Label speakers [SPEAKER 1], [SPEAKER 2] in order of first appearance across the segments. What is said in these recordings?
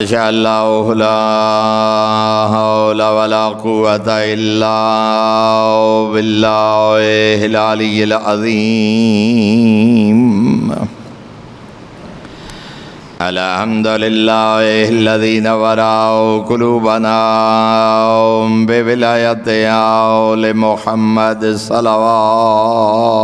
[SPEAKER 1] شاء اللہ لا حول ولا قوة الا باللہ العلی العظیم الحمد للہ الذی نور قلوبنا بولایت آل محمد صلوات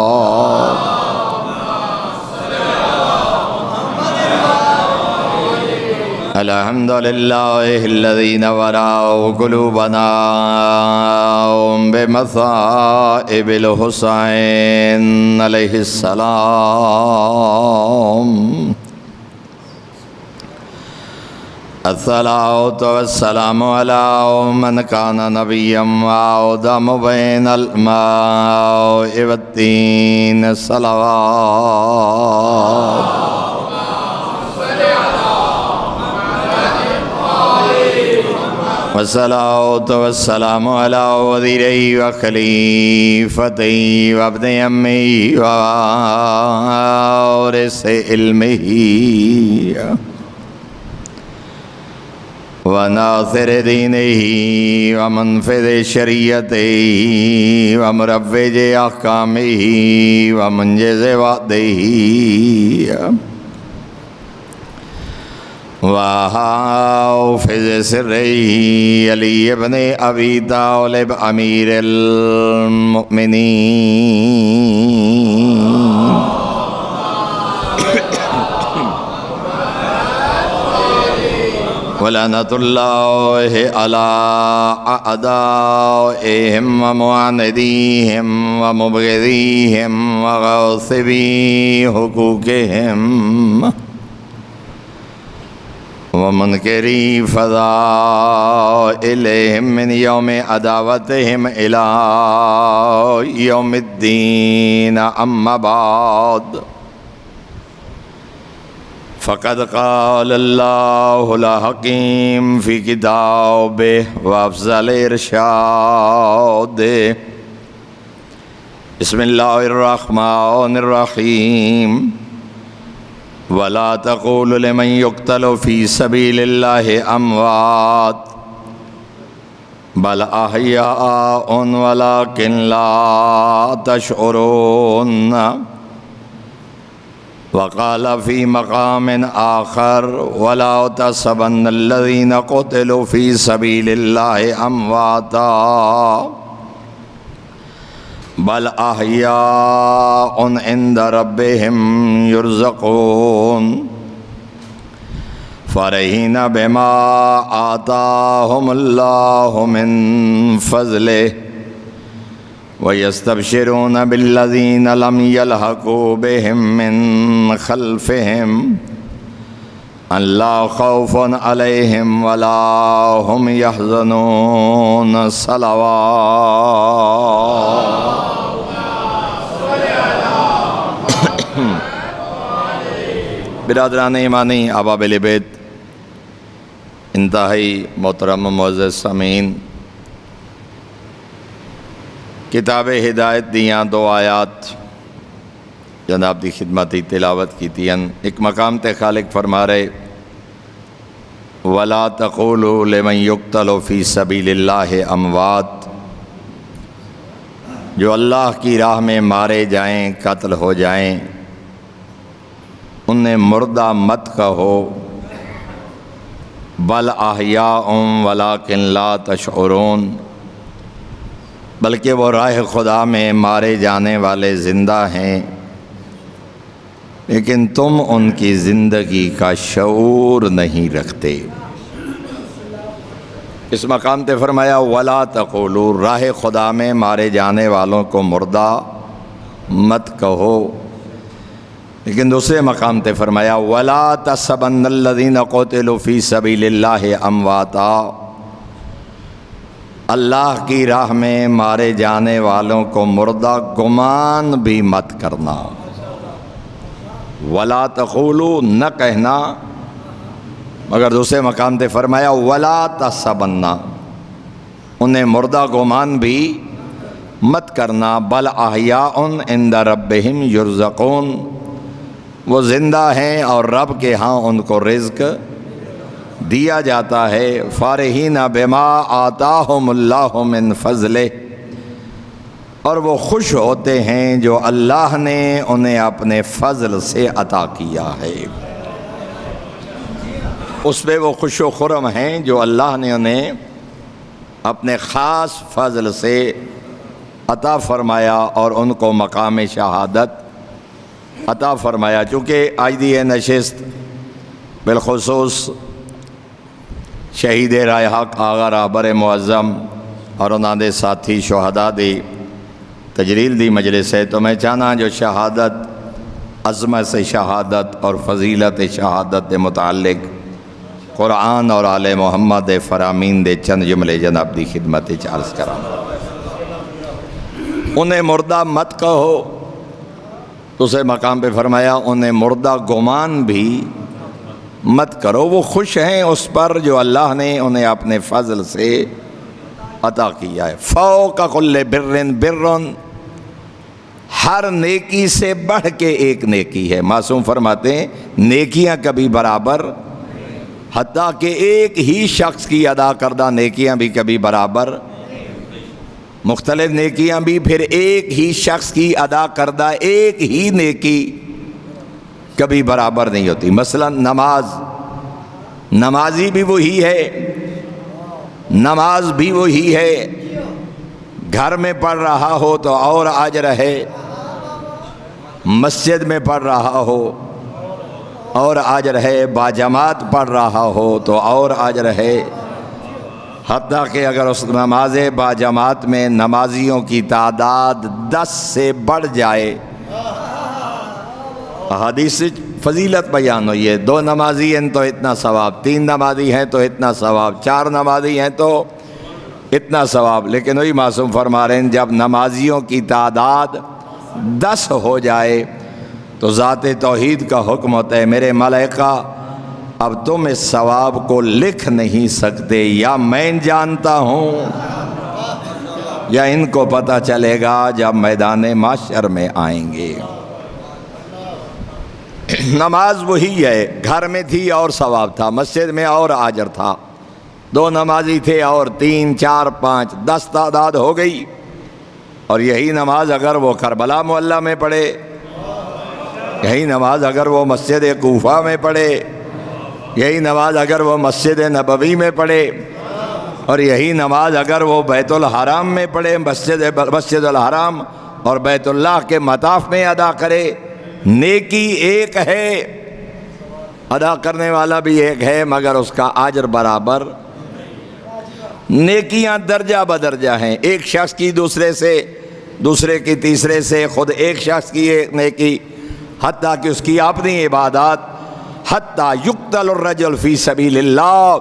[SPEAKER 1] الحمد للہ الذی نور قلوبنا بمصائب الحسین علیہ السلام الصلاۃ والسلام علی من کان نبیا وآدم بین الماء والطین صلوات والصلاة والسلام على وزيري وخليفتي وابن أمي ووارث علمه وناصر دينه ومنفذ شريعته ومروج أحكامه ومنجز وعده وحافظ سرّی علی ابن ابی طالب امیر المؤمنین ولعنۃ اللہ علی اعدائہم ومعاندیہم ومبغضیہم وغاصبی حقوقہم ومنکری فضائلہم من یوم عداوتہم الی یوم الدین اما بعد فقد قال اللہ الحکیم فی کتابہ وافضل ارشاد بسم اللہ الرحمن الرحیم وَلَا تَقُولُوا لِمَنْ يُقْتَلُ فِي سَبِيلِ اللَّهِ أَمْوَاتٌ بَلْ أَحْيَاءٌ وَلَكِنْ لَا تَشْعُرُونَ وَقَالَ فِي مَقَامٍ آخَرَ وَلَا تَحْسَبَنَّ الَّذِينَ قُتِلُوا فِي سَبِيلِ اللَّهِ أَمْوَاتًا بل احیاء عند ربهم یرزقون فرحین بما آتاهم اللہ من فضلہ ویستبشرون بالذین لم یلحقوا بهم من خلفهم لا خوف علیہم ولا هم یحزنون صلوات برادران ایمانی احباب بیت انتہائی محترم معزز سامعین کتاب ہدایت دیاں دو آیات جناب دی خدمتی تلاوت کی تین ایک مقام تے خالق فرما رہے وَلَا تَقُولُوا لِمَنْ يُقْتَلُ فِي سَبِيلِ اللَّهِ أَمْوَاتٌ جو اللہ کی راہ میں مارے جائیں قتل ہو جائیں انہیں مردہ مت کہو بل احیاء ولکن لا تشعرون بلکہ وہ راہ خدا میں مارے جانے والے زندہ ہیں لیکن تم ان کی زندگی کا شعور نہیں رکھتے۔ اس مقام تے فرمایا وَلَا تَقُولُوا راہ خدا میں مارے جانے والوں کو مردہ مت کہو، لیکن دوسرے مقام تے فرمایا وَلَا تَحْسَبَنَّ الَّذِينَ قُتِلُوا فِي سَبِيلِ اللَّهِ أَمْوَاتًا اللہ کی راہ میں مارے جانے والوں کو مردہ گمان بھی مت کرنا۔ وَلَا تَقُولُوا نہ کہنا، مگر دوسرے مقام تے فرمایا وَلَا تَحْسَبَنَّ انہیں مردہ گمان بھی مت کرنا بل احیاء عند ربہم یرزقون وہ زندہ ہیں اور رب کے ہاں ان کو رزق دیا جاتا ہے، فارحین بما آتاہم اللہ من فضلہ، اور وہ خوش ہوتے ہیں جو اللہ نے انہیں اپنے فضل سے عطا کیا ہے، اس پہ وہ خوش و خرم ہیں جو اللہ نے انہیں اپنے خاص فضل سے عطا فرمایا اور ان کو مقام شہادت عطا فرمایا۔ چونکہ آج دی یہ نشست بالخصوص شہید رائے حق آغا رہبر معظم اور انہاں دے ساتھی شہداء دی تجلیل دی مجلس ہے، تو میں چاہنا جو شہادت، عظمت شہادت اور فضیلت شہادت دے متعلق قرآن اور آل محمد فرامین دے چند جملے جناب دی خدمت عرض کراں۔ انہیں مردہ مت کہو، دوسرے مقام پہ فرمایا انہیں مردہ گمان بھی مت کرو، وہ خوش ہیں اس پر جو اللہ نے انہیں اپنے فضل سے عطا کیا ہے۔ فوق کل بر برن، ہر نیکی سے بڑھ کے ایک نیکی ہے۔ معصوم فرماتے ہیں نیکیاں کبھی برابر، حتیٰ کہ ایک ہی شخص کی ادا کردہ نیکیاں بھی کبھی برابر، مختلف نیکیاں بھی پھر ایک ہی شخص کی ادا کردہ ایک ہی نیکی کبھی برابر نہیں ہوتی۔ مثلا نمازی بھی وہی ہے، نماز بھی وہی ہے، گھر میں پڑھ رہا ہو تو اور اجر ہے، مسجد میں پڑھ رہا ہو اور اجر ہے، باجماعت پڑھ رہا ہو تو اور اجر ہے، حتیٰ کہ اگر اس نماز باجماعت میں نمازیوں کی تعداد 10 سے بڑھ جائے، حدیث فضیلت بیان ہوئی ہے، 2 نمازی ہیں تو اتنا ثواب، 3 نمازی ہیں تو اتنا ثواب، 4 نمازی ہیں تو اتنا ثواب، لیکن وہی معصوم فرما رہے ہیں جب نمازیوں کی تعداد 10 ہو جائے تو ذات توحید کا حکم ہوتا ہے میرے ملائکہ اب تم اس ثواب کو لکھ نہیں سکتے، یا میں جانتا ہوں یا ان کو پتہ چلے گا جب میدان محشر میں آئیں گے۔ نماز وہی ہے، گھر میں تھی اور ثواب تھا، مسجد میں اور اجر تھا، 2 نمازی تھے اور 3 4 5 10 تعداد ہو گئی۔ اور یہی نماز اگر وہ کربلا محلہ میں پڑھے، یہی نماز اگر وہ مسجد کوفہ میں پڑھے، یہی نماز اگر وہ مسجد نبوی میں پڑھے، اور یہی نماز اگر وہ بیت الحرام میں پڑھے، مسجد الحرام اور بیت اللہ کے مطاف میں ادا کرے، نیکی ایک ہے، ادا کرنے والا بھی ایک ہے، مگر اس کا اجر برابر۔ نیکیاں درجہ بدرجہ ہیں، ایک شخص کی دوسرے سے، دوسرے کی تیسرے سے، خود ایک شخص کی ایک نیکی، حتیٰ کہ اس کی اپنی عبادات، حتیٰ یقتل الرجل فی سبیل اللہ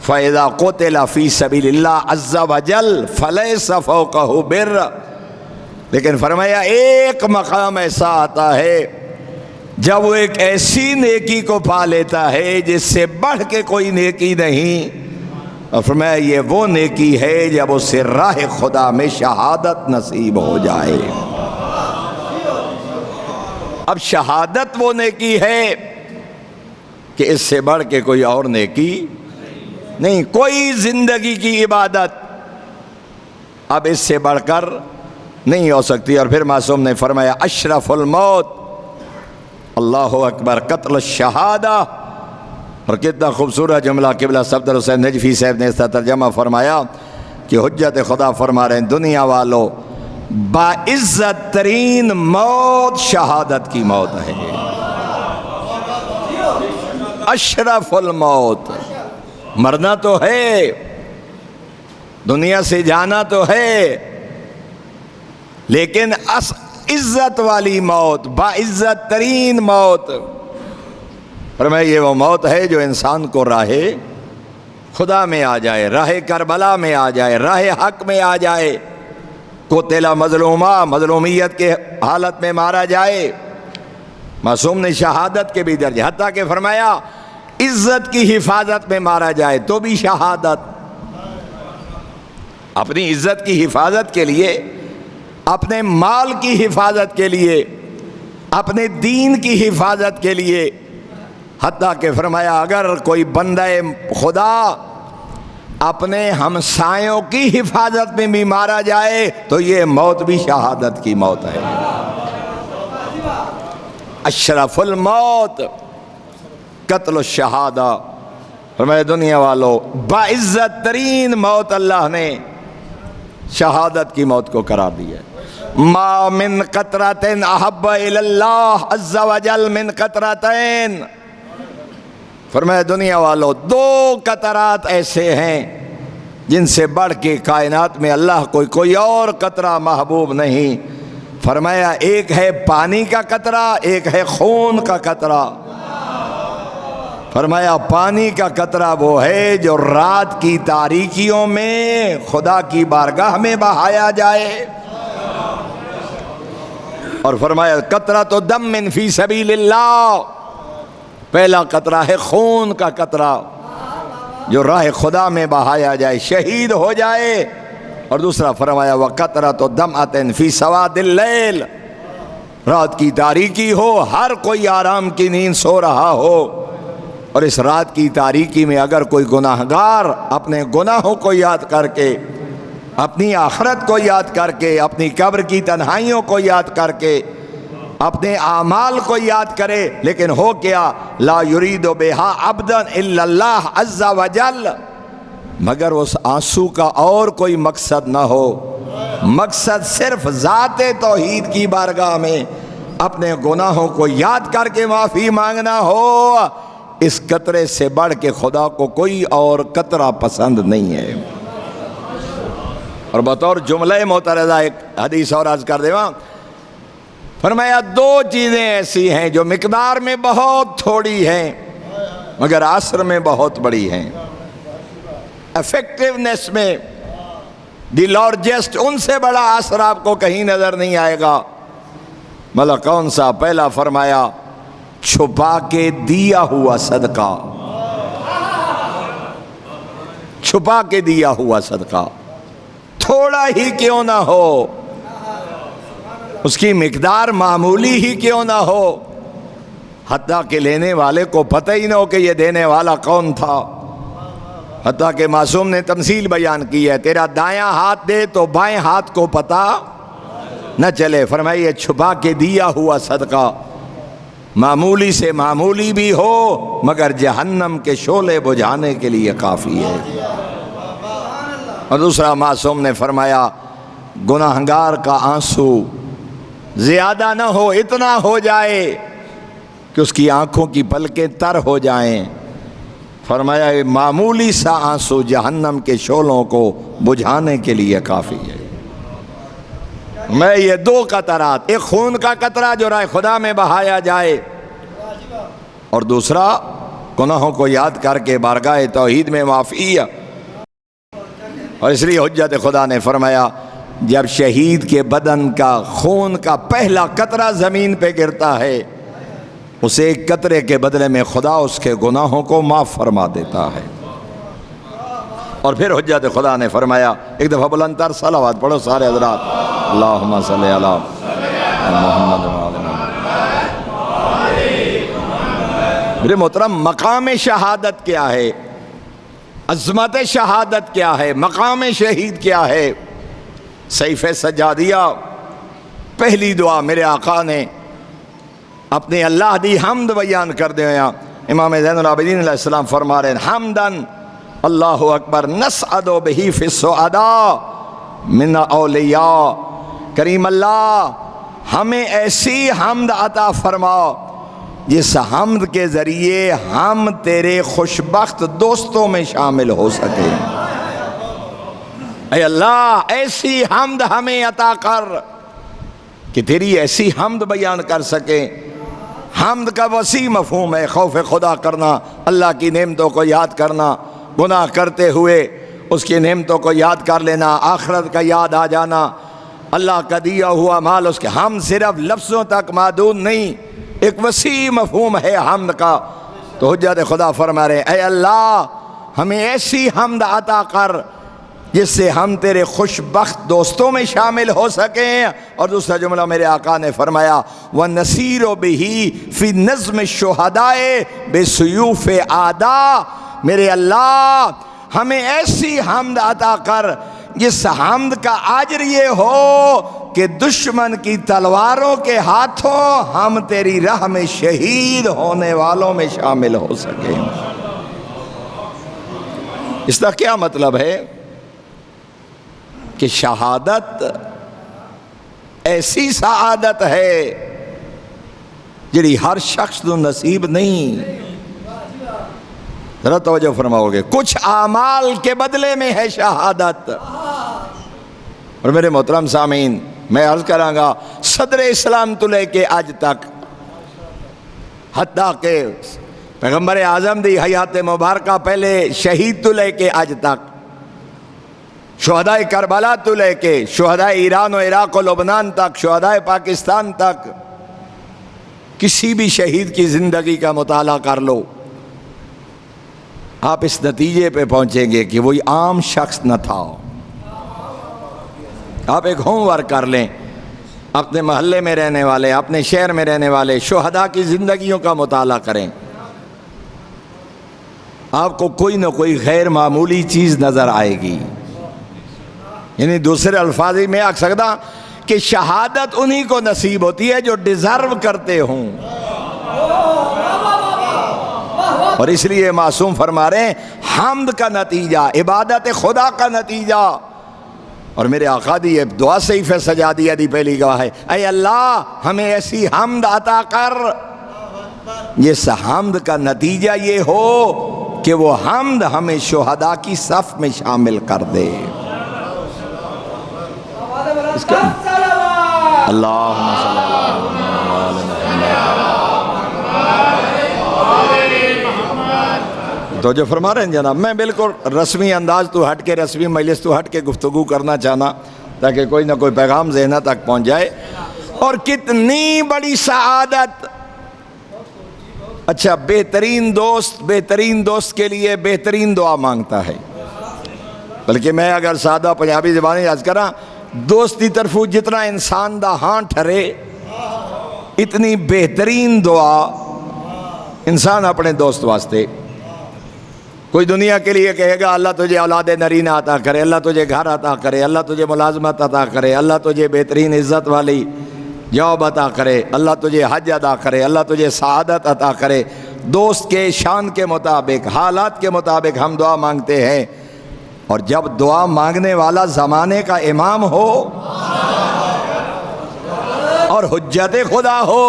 [SPEAKER 1] فاذا قتل فی سبیل اللہ عز وجل فلیس فوقہ بر، لیکن فرمایا ایک مقام ایسا آتا ہے جب وہ ایک ایسی نیکی کو پا لیتا ہے جس سے بڑھ کے کوئی نیکی نہیں، اور فرمایا یہ وہ نیکی ہے جب اسے راہ خدا میں شہادت نصیب ہو جائے۔ اب شہادت وہ نیکی ہے کہ اس سے بڑھ کے کوئی اور نیکی نہیں، کوئی زندگی کی عبادت اب اس سے بڑھ کر نہیں ہو سکتی۔ اور پھر معصوم نے فرمایا اشرف الموت اللہ اکبر قتل الشہادہ، اور کتنا خوبصورت جملہ قبلہ صفدر حسین نجفی صاحب نے اس کا ترجمہ فرمایا کہ حجت خدا فرما رہے ہیں دنیا والو باعزت ترین موت شہادت کی موت ہے، اشرف الموت، مرنا تو ہے، دنیا سے جانا تو ہے، لیکن عزت والی موت، باعزت ترین موت، فرمایا یہ وہ موت ہے جو انسان کو راہ خدا میں آ جائے، راہ کربلا میں آ جائے، راہ حق میں آ جائے، قتل مظلومہ، مظلومیت کے حالت میں مارا جائے۔ معصوم نے شہادت کے بھی درجے، حتیٰ کہ فرمایا عزت کی حفاظت میں مارا جائے تو بھی شہادت، اپنی عزت کی حفاظت کے لیے، اپنے مال کی حفاظت کے لیے، اپنے دین کی حفاظت کے لیے حتیٰ کہ فرمایا اگر کوئی بندہ خدا اپنے ہمسایوں کی حفاظت میں بھی مارا جائے تو یہ موت بھی شہادت کی موت ہے۔ اشرف الموت قتل الشہادہ، فرمایا دنیا والو باعزت ترین موت اللہ نے شہادت کی موت کو قرار دیا ہے۔ ما من قطرۃ احب الی اللہ عز وجل من قطرتین، فرمایا دنیا والو دو قطرات ایسے ہیں جن سے بڑھ کے کائنات میں اللہ کوئی اور قطرہ محبوب نہیں۔ فرمایا ایک ہے پانی کا قطرہ، ایک ہے خون کا قطرہ۔ فرمایا پانی کا قطرہ وہ ہے جو رات کی تاریکیوں میں خدا کی بارگاہ میں بہایا جائے، اور فرمایا قطرۃ دم فی سبیل اللہ، پہلا قطرہ ہے خون کا قطرہ جو راہ خدا میں بہایا جائے، شہید ہو جائے، اور دوسرا فرمایا وقطرۃ دمعۃ فی سواد اللیل، رات کی تاریکی ہو، ہر کوئی آرام کی نیند سو رہا ہو، اور اس رات کی تاریکی میں اگر کوئی گناہگار اپنے گناہوں کو یاد کر کے، اپنی آخرت کو یاد کر کے، اپنی قبر کی تنہائیوں کو یاد کر کے، اپنے اعمال کو یاد کرے، لیکن ہو کیا لا یرید بہا عبدا الا اللہ عز وجل، مگر اس آنسو کا اور کوئی مقصد نہ ہو، مقصد صرف ذات توحید کی بارگاہ میں اپنے گناہوں کو یاد کر کے معافی مانگنا ہو، اس قطرے سے بڑھ کے خدا کو کوئی اور قطرہ پسند نہیں ہے۔ اور بطور جملہ معترضہ ایک حدیث اور عرض کر دیواں، فرمایا دو چیزیں ایسی ہیں جو مقدار میں بہت تھوڑی ہیں مگر اثر میں بہت بڑی ہیں، ایفیکٹونیس میں دی لارجسٹ، ان سے بڑا اثر آپ کو کہیں نظر نہیں آئے گا۔ بھلا کون سا؟ پہلا فرمایا چھپا کے دیا ہوا صدقہ، چھپا کے دیا ہوا صدقہ، تھوڑا ہی کیوں نہ ہو، اس کی مقدار معمولی ہی کیوں نہ ہو، حتیٰ کہ لینے والے کو پتہ ہی نہ ہو کہ یہ دینے والا کون تھا۔ حتیٰ کہ معصوم نے تمثیل بیان کی ہے، تیرا دایاں ہاتھ دے تو بائیں ہاتھ کو پتہ نہ چلے، فرمائیے چھپا کے دیا ہوا صدقہ معمولی سے معمولی بھی ہو مگر جہنم کے شعلے بجھانے کے لیے کافی ہے۔ اور دوسرا معصوم نے فرمایا گناہگار کا آنسو زیادہ نہ ہو، اتنا ہو جائے کہ اس کی آنکھوں کی پلکیں تر ہو جائیں، فرمایا یہ معمولی سا آنسو جہنم کے شعلوں کو بجھانے کے لیے کافی ہے۔ میں یہ دو قطرات، ایک خون کا قطرہ جو راہ خدا میں بہایا جائے، اور دوسرا گناہوں کو یاد کر کے بارگاہ توحید میں معافی۔ اور اس لیے حجت خدا نے فرمایا جب شہید کے بدن کا خون کا پہلا قطرہ زمین پہ گرتا ہے، اسے ایک قطرے کے بدلے میں خدا اس کے گناہوں کو معاف فرما دیتا ہے۔ اور پھر حجت خدا نے فرمایا، ایک دفعہ بلند تر صلوات پڑھو سارے حضرات، اللہم صلی علی محمد میرے محترم، مقام شہادت کیا ہے، عظمت شہادت کیا ہے، مقام شہید کیا ہے؟ سیف سجادیہ پہلی دعا میرے آقا نے اپنے اللہ دی حمد بیان کر دے ہیں۔ امام زین العابدین علیہ السلام فرما رہے ہیں حمدن اللہ اکبر نسعد بہ فی السعداء من اولیاء، کریم اللہ ہمیں ایسی حمد عطا فرما جس حمد کے ذریعے ہم تیرے خوشبخت دوستوں میں شامل ہو سکے۔ اے اللہ ایسی حمد ہمیں عطا کر کہ تیری ایسی حمد بیان کر سکیں۔ حمد کا وسیع مفہوم ہے، خوف خدا کرنا، اللہ کی نعمتوں کو یاد کرنا، گناہ کرتے ہوئے اس کی نعمتوں کو یاد کر لینا، آخرت کا یاد آ جانا، اللہ کا دیا ہوا مال اس کے۔ ہم صرف لفظوں تک محدود نہیں، ایک وسیع مفہوم ہے حمد کا۔ تو حجت خدا فرما رہے اے اللہ ہمیں ایسی حمد عطا کر جس سے ہم تیرے خوش بخت دوستوں میں شامل ہو سکیں. اور دوسرا جملہ میرے آقا نے فرمایا وَنَسِيرُ بِهِ فِي نَظْمِ الشُّهَدَاءِ بِسُيُوفِ أَعْدَاءِ. میرے اللہ ہمیں ایسی حمد عطا کر جس حمد کا اجر یہ ہو کہ دشمن کی تلواروں کے ہاتھوں ہم تیری راہ میں شہید ہونے والوں میں شامل ہو سکیں. اس کا کیا مطلب ہے کہ شہادت ایسی سعادت ہے جڑی ہر شخص کو نصیب نہیں. ذرا توجہ فرماؤ گے, کچھ اعمال کے بدلے میں ہے شہادت. اور میرے محترم سامعین, میں عرض کراں گا صدر اسلام تو لے کے آج تک, حتیٰ کہ پیغمبر اعظم دی حیات مبارکہ پہلے شہید تو لے کے آج تک, شہداء کربلا تو لے کے شہداء ایران و عراق و لبنان تک, شہداء پاکستان تک, کسی بھی شہید کی زندگی کا مطالعہ کر لو, آپ اس نتیجے پہ پہنچیں گے کہ وہی عام شخص نہ تھا. آپ ایک ہوم ورک کر لیں, اپنے محلے میں رہنے والے, اپنے شہر میں رہنے والے شہداء کی زندگیوں کا مطالعہ کریں. آپ کو کوئی نہ کوئی غیر معمولی چیز نظر آئے گی. یعنی دوسرے الفاظ میں آ سکتا کہ شہادت انہی کو نصیب ہوتی ہے جو ڈیزرو کرتے ہوں. اور اس لیے معصوم فرما رہے ہیں حمد کا نتیجہ, عبادت خدا کا نتیجہ. اور میرے آقا دی یہ دعا سے ہی سجا دیا دی پہلی گواہ ہے, اے اللہ ہمیں ایسی حمد عطا کر جس حمد کا نتیجہ یہ ہو کہ وہ حمد ہمیں شہداء کی صف میں شامل کر دے. اس کا اللہم صلی اللہ علیہ وسلم. تو جو فرما رہے ہیں جناب, میں بالکل رسمی انداز تو ہٹ کے, رسمی مجلس تو ہٹ کے گفتگو کرنا چاہنا تاکہ کوئی نہ کوئی پیغام ذہن تک پہنچ جائے. اور کتنی بڑی سعادت. اچھا, بہترین دوست کے لیے بہترین دعا مانگتا ہے. بلکہ میں اگر سادہ پنجابی زبان یاد کراں, دوستی طرفوں جتنا انسان دا ہاں ٹھرے اتنی بہترین دعا انسان اپنے دوست واسطے. کوئی دنیا کے لیے کہے گا اللہ تجھے اولاد نرینہ عطا کرے, اللہ تجھے گھر عطا کرے, اللہ تجھے ملازمت عطا کرے, اللہ تجھے بہترین عزت والی جاب عطا کرے, اللہ تجھے حج ادا کرے, اللہ تجھے سعادت عطا کرے. دوست کے شان کے مطابق, حالات کے مطابق ہم دعا مانگتے ہیں. اور جب دعا مانگنے والا زمانے کا امام ہو اور حجت خدا ہو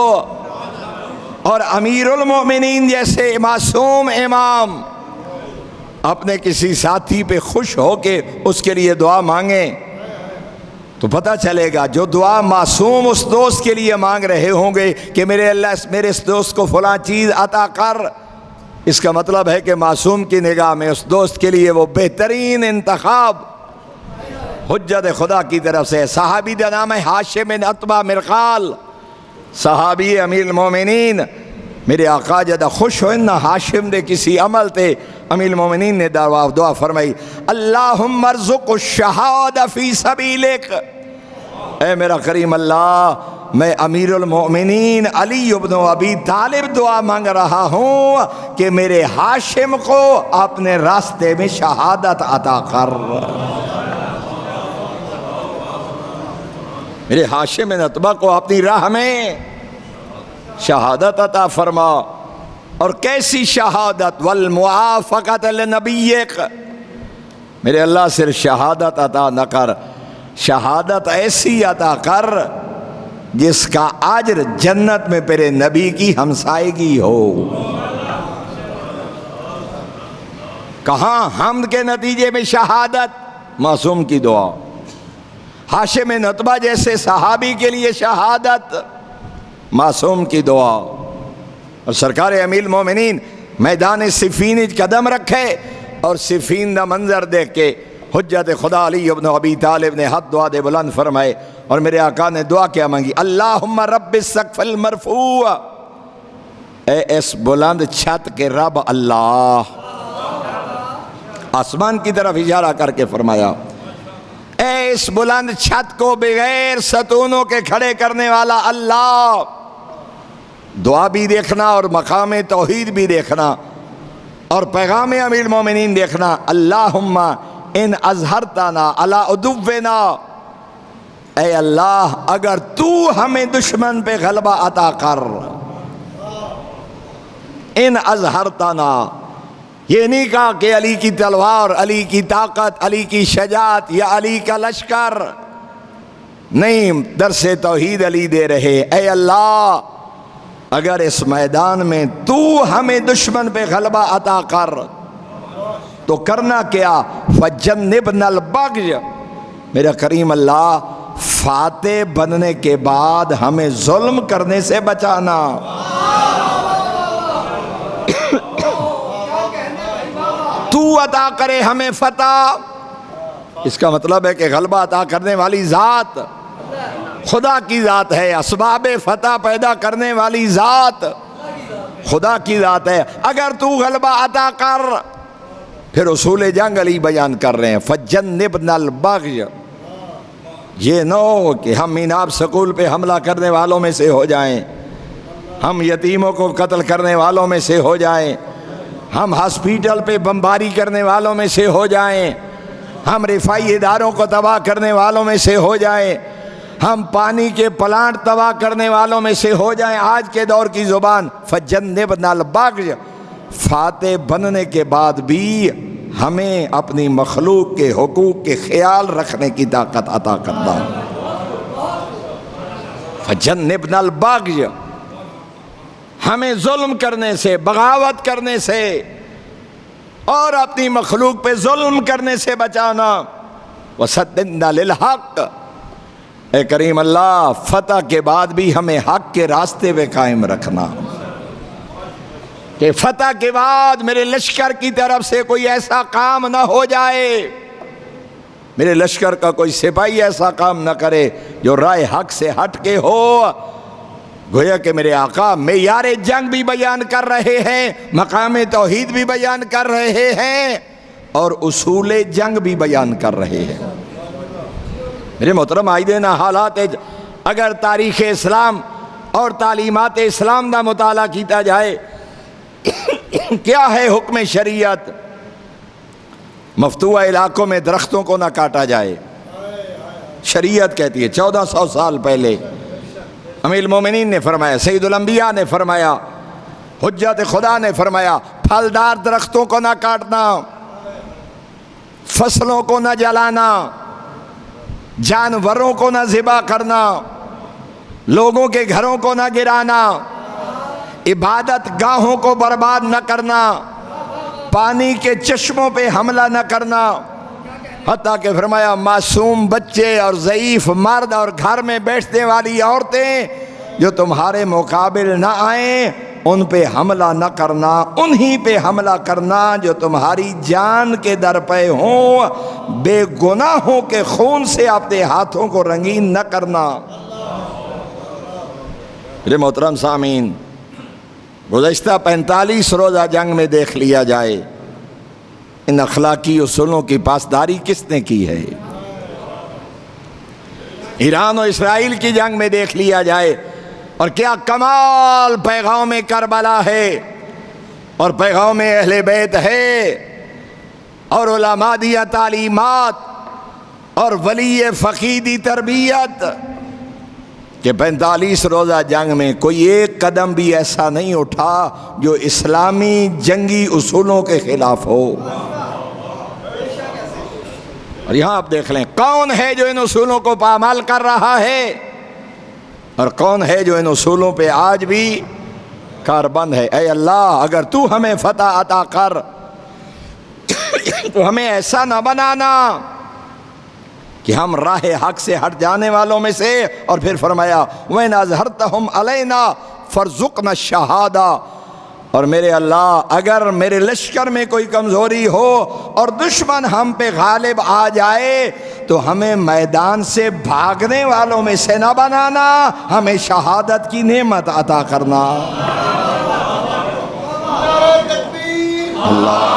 [SPEAKER 1] اور امیر المومنین جیسے معصوم امام اپنے کسی ساتھی پہ خوش ہو کے اس کے لیے دعا مانگیں, تو پتہ چلے گا جو دعا معصوم اس دوست کے لیے مانگ رہے ہوں گے کہ میرے اللہ میرے اس دوست کو فلاں چیز عطا کر, اس کا مطلب ہے کہ معصوم کی نگاہ میں اس دوست کے لیے وہ بہترین انتخاب حجت خدا کی طرف سے. صحابی کا نام ہے ہاشم بن عتبہ مرقال, صحابی امیر المومنین. میرے آقا جدہ خوش ہوئے نہ ہاشم دے کسی عمل تے, امیر المومنین نے دعا فرمائی اللہم ارزق الشہادہ فی سبیلک. اے میرا کریم اللہ, میں امیر المومنین علی بن ابی طالب دعا مانگ رہا ہوں کہ میرے ہاشم کو اپنے راستے میں شہادت عطا کر. میرے ہاشم بن عتبہ کو اپنی راہ میں شہادت عطا فرما. اور کیسی شہادت, والموافقت لنبیک. میرے اللہ صرف شہادت عطا نہ کر, شہادت ایسی عطا کر جس کا اجر جنت میں تیرے نبی کی ہمسائیگی ہو. کہاں حمد کے نتیجے میں شہادت, معصوم کی دعا. ہاشم بن عتبہ جیسے صحابی کے لیے شہادت, معصوم کی دعا. اور سرکار امیر المومنین میدان صفین قدم رکھے اور صفین دا منظر دیکھ کے حجت خدا علی بن ابی طالب نے ہاتھ دعا دے بلند فرمائے. اور میرے آقا نے دعا کیا مانگی, اللہم رب السقف المرفوع, اے اس بلند چھت کے رب اللہ. آسمان کی طرف اشارہ کر کے فرمایا اس بلند چھت کو بغیر ستونوں کے کھڑے کرنے والا اللہ. دعا بھی دیکھنا اور مقام توحید بھی دیکھنا اور پیغام امیر المومنین دیکھنا. اللہم ان اظہرتنا علی عدونا، اے اللہ اگر تو ہمیں دشمن پہ غلبہ عطا کر. ان اظہرتنا، یہ نہیں کہا کہ علی کی تلوار، علی کی طاقت، علی کی شجاعت یا علی کا لشکر، نہیں، درس توحید علی دے رہے. اے اللہ اگر اس میدان میں تو ہمیں دشمن پہ غلبہ عطا کر تو کرنا کیا؟ فجنبنا البغی، میرا کریم اللہ فاتح بننے کے بعد ہمیں ظلم کرنے سے بچانا. تو عطا کرے ہمیں فتح، اس کا مطلب ہے کہ غلبہ عطا کرنے والی ذات خدا کی ذات ہے، اسباب فتح پیدا کرنے والی ذات خدا کی ذات ہے. اگر تو غلبہ عطا کر، پھر اصول جنگ علی بیان کر رہے ہیں. فجنبنا البغی، یہ نہ ہو کہ ہم میناب سکول پہ حملہ کرنے والوں میں سے ہو جائیں، ہم یتیموں کو قتل کرنے والوں میں سے ہو جائیں، ہم ہاسپیٹل پہ بمباری کرنے والوں میں سے ہو جائیں، ہم رفائی اداروں کو تباہ کرنے والوں میں سے ہو جائیں، ہم پانی کے پلانٹ تباہ کرنے والوں میں سے ہو جائیں. آج کے دور کی زبان فجنبنا البغی، فاتح بننے کے بعد بھی ہمیں اپنی مخلوق کے حقوق کے خیال رکھنے کی طاقت عطا کرنا. فجنبنا البغی، ہمیں ظلم کرنے سے، بغاوت کرنے سے اور اپنی مخلوق پہ ظلم کرنے سے بچانا. وسددنا للحق، اے کریم اللہ فتح کے بعد بھی ہمیں حق کے راستے پہ قائم رکھنا، کہ فتح کے بعد میرے لشکر کی طرف سے کوئی ایسا کام نہ ہو جائے، میرے لشکر کا کوئی سپاہی ایسا کام نہ کرے جو رائے حق سے ہٹ کے ہو. گویا کہ میرے آقا معیار جنگ بھی بیان کر رہے ہیں، مقام توحید بھی بیان کر رہے ہیں اور اصول جنگ بھی بیان کر رہے ہیں. میرے محترم عائدین، حالات اگر تاریخ اسلام اور تعلیمات اسلام کا مطالعہ کیتا جائے، کیا ہے حکم شریعت؟ مفتوحہ علاقوں میں درختوں کو نہ کاٹا جائے، شریعت کہتی ہے. 1400 سال پہلے امیر المومنین نے فرمایا، سید الانبیاء نے فرمایا، حجت خدا نے فرمایا، پھلدار درختوں کو نہ کاٹنا، فصلوں کو نہ جلانا، جانوروں کو نہ ذبح کرنا، لوگوں کے گھروں کو نہ گرانا، عبادت گاہوں کو برباد نہ کرنا، پانی کے چشموں پہ حملہ نہ کرنا. حتیٰ کہ فرمایا معصوم بچے اور ضعیف مرد اور گھر میں بیٹھنے والی عورتیں جو تمہارے مقابل نہ آئیں ان پہ حملہ نہ کرنا، انہی پہ حملہ کرنا جو تمہاری جان کے در پہ ہوں، بے گناہوں کے خون سے اپنے ہاتھوں کو رنگین نہ کرنا. میرے محترم سامعین، گزشتہ 45 روزہ جنگ میں دیکھ لیا جائے، ان اخلاقی اصولوں کی پاسداری کس نے کی ہے؟ ایران و اسرائیل کی جنگ میں دیکھ لیا جائے، اور کیا کمال پیغام کربلا ہے اور پیغام اہل بیت ہے اور علماء دیا تعلیمات اور ولی فقیدی تربیت، کہ 45 روزہ جنگ میں کوئی ایک قدم بھی ایسا نہیں اٹھا جو اسلامی جنگی اصولوں کے خلاف ہو. اور یہاں آپ دیکھ لیں کون ہے جو ان اصولوں کو پامال کر رہا ہے اور کون ہے جو ان اصولوں پہ آج بھی کاربند ہے. اے اللہ اگر تو ہمیں فتح عطا کر تو ہمیں ایسا نہ بنانا کہ ہم راہ حق سے ہٹ جانے والوں میں سے. اور پھر فرمایا وَإِنْ أَظْهَرْتَهُمْ عَلَيْنَا فَارْزُقْنَا الشَّهَادَةَ، اور میرے اللہ اگر میرے لشکر میں کوئی کمزوری ہو اور دشمن ہم پہ غالب آ جائے تو ہمیں میدان سے بھاگنے والوں میں سے نہ بنانا، ہمیں شہادت کی نعمت عطا کرنا. اللہ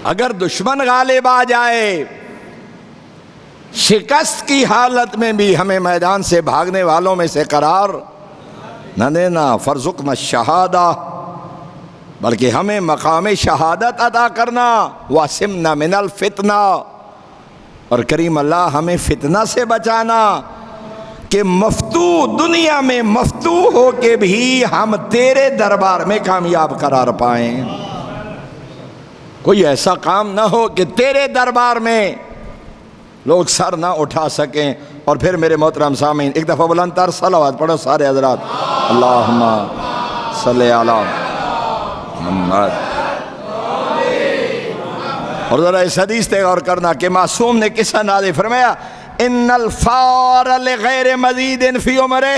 [SPEAKER 1] اگر دشمن غالب آ جائے، شکست کی حالت میں بھی ہمیں میدان سے بھاگنے والوں میں سے قرار نہ دینا، فرزقنا الشہادہ، بلکہ ہمیں مقام شہادت عطا کرنا، واسمنا من الفتنہ، اور کریم اللہ ہمیں فتنہ سے بچانا کہ مفتو دنیا میں مفتو ہو کے بھی ہم تیرے دربار میں کامیاب قرار پائیں۔ کوئی ایسا کام نہ ہو کہ تیرے دربار میں لوگ سر نہ اٹھا سکیں۔ اور پھر میرے محترم سامعین، ایک دفعہ بلند تر صلوات پڑھو سارے حضرات، اللہم صلی علی محمد۔ اور ذرا اس حدیث پہ غور کرنا کہ معصوم نے کس انداز فرمایا، ان الفار لغیر مزید فی عمرہ،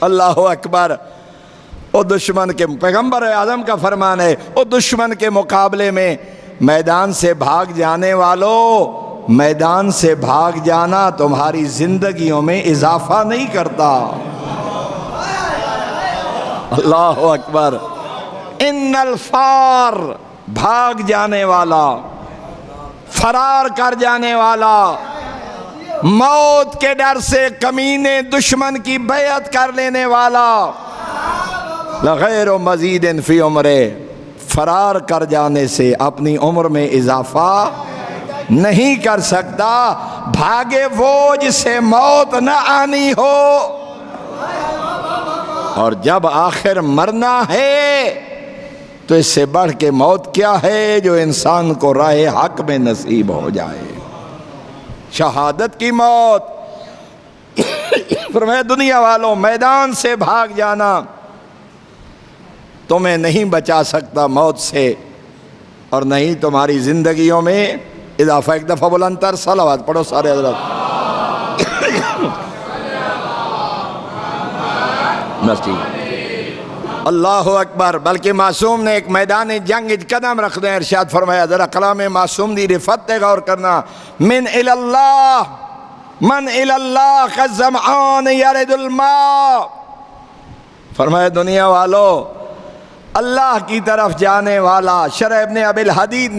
[SPEAKER 1] اللہ اکبر۔ او دشمن کے، پیغمبر اعظم کا فرمان ہے، او دشمن کے مقابلے میں میدان سے بھاگ جانے والو، میدان سے بھاگ جانا تمہاری زندگیوں میں اضافہ نہیں کرتا۔ اللہ اکبر۔ ان الفار، بھاگ جانے والا، فرار کر جانے والا، موت کے ڈر سے کمینے دشمن کی بیعت کر لینے والا، لغیر مزید فی عمرہ، فرار کر جانے سے اپنی عمر میں اضافہ نہیں کر سکتا۔ بھاگے وہ جس سے موت نہ آنی ہو، اور جب آخر مرنا ہے تو اس سے بڑھ کے موت کیا ہے جو انسان کو راہ حق میں نصیب ہو جائے، شہادت کی موت۔ فرمایا دنیا والوں، میدان سے بھاگ جانا تمہیں نہیں بچا سکتا موت سے، اور نہیں تمہاری زندگیوں میں اضافہ۔ ایک دفعہ بلند تر صلوات پڑھو سارے حضرات، اللہ اکبر۔ بلکہ معصوم نے ایک میدان جنگ قدم رکھ دیں، ارشاد فرمایا، ذرا کلام معصوم دی رفت تے غور کرنا، من اللہ من اللہ کالظمآن یرد الماء۔ فرمایا دنیا والو، اللہ کی طرف جانے والا، شرح ابن ابی الحدید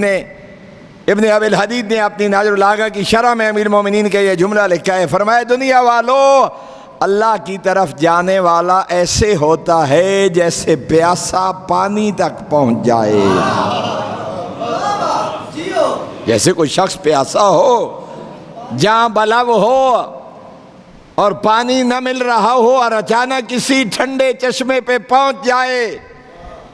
[SPEAKER 1] نے اپنی ناظر الآغا کی شرح میں امیر المومنین کے یہ جملہ لکھا ہے۔ فرمایا دنیا والو، اللہ کی طرف جانے والا ایسے ہوتا ہے جیسے پیاسا پانی تک پہنچ جائے۔ جیسے کوئی شخص پیاسا ہو، جہاں بلغ ہو اور پانی نہ مل رہا ہو، اور اچانک کسی ٹھنڈے چشمے پہ پہنچ جائے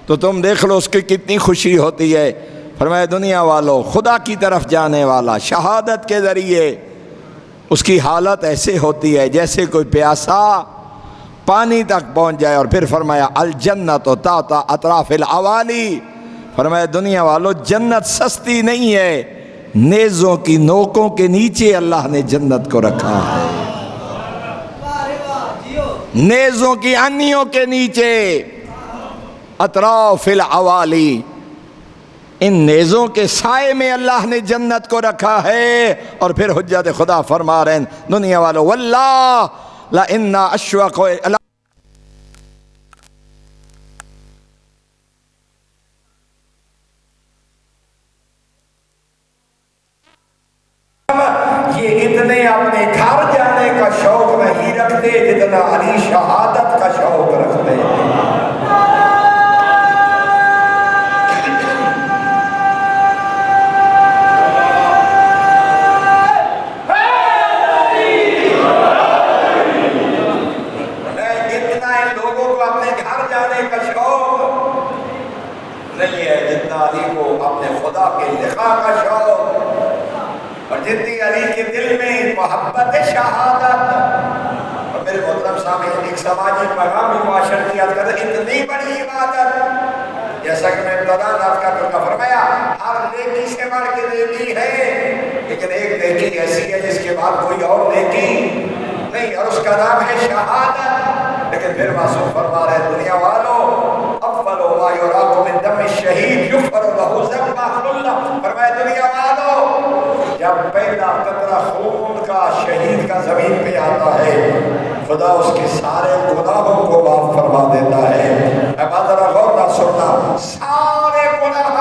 [SPEAKER 1] تو تم دیکھ لو اس کی کتنی خوشی ہوتی ہے۔ فرمایا دنیا والو، خدا کی طرف جانے والا شہادت کے ذریعے اس کی حالت ایسے ہوتی ہے جیسے کوئی پیاسا پانی تک پہنچ جائے۔ اور پھر فرمایا الجنت تحت اطراف الاوالی، فرمایا دنیا والو، جنت سستی نہیں ہے، نیزوں کی نوکوں کے نیچے اللہ نے جنت کو رکھا ہے، نیزوں کی انیوں کے نیچے، اطراف الاوالی، ان نیزوں کے سائے میں اللہ نے جنت کو رکھا ہے۔ اور پھر حجت خدا فرما رہے ہیں دنیا والو، واللہ لَإِنَّ أَشْوَقُ یہ اتنے اپنے گھر جانے کا شوق نہیں رکھتے جتنا علی شہادت کا شوق رکھتے ہیں۔ نہیں ہے جتنا علی کو اپنے خدا کے لقاء کا شوق، اور جتنی علی کے دل میں محبت شہادت۔ اور میرے محترم سامعین، ایک سماجی پیغامی معاشرتیات کا اتنی بڑی عبادت، جیسا کہ میں ابتدا نعت کا فرمایا، ہر نیکی سے بڑھ کے نیکی ہے، لیکن ایک نیکی ایسی ہے جس کے بعد کوئی اور نیکی نہیں، اور اس کا نام ہے شہادت۔ لیکن پھر معصوم فرما رہے دنیا والو، اول ما یراق من دم الشہید یغفر له ذنب خلہ۔ فرمایا دنیا والو، جب پہلا قطرہ خون کا شہید کا زمین پہ آتا ہے، خدا اس کے سارے گناہوں کو معاف فرما دیتا ہے۔ اب ذرا غور نہ سننا، سارے گناہ،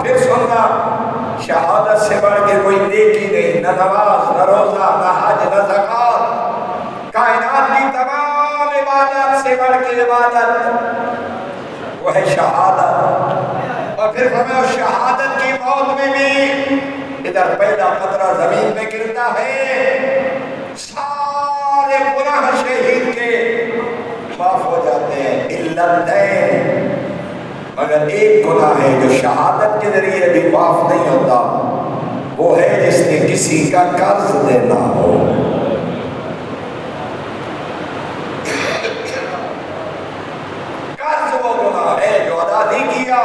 [SPEAKER 1] پھر سننا، شہادت بڑھ کے کوئی نیکی نہیں، نہ نماز، نہ روزہ، نہ حج، نہ زکات، کائنات کی تمام عبادت سے بڑھ کے عبادت وہ ہے شہادت۔ اور پھر ہمیں شہادت کی موت میں بھی ادھر پہلا قطرہ زمین میں گرتا ہے، سارے گناہ شہید کے معاف ہو جاتے ہیں الا الدین، مگر ایک گناہ ہے جو شہادت کے ذریعے بھی معاف نہیں ہوتا، وہ ہے جس نے کسی کا قرض دینا ہو۔ قرض وہ گناہ ہے جو ادا نہیں کیا،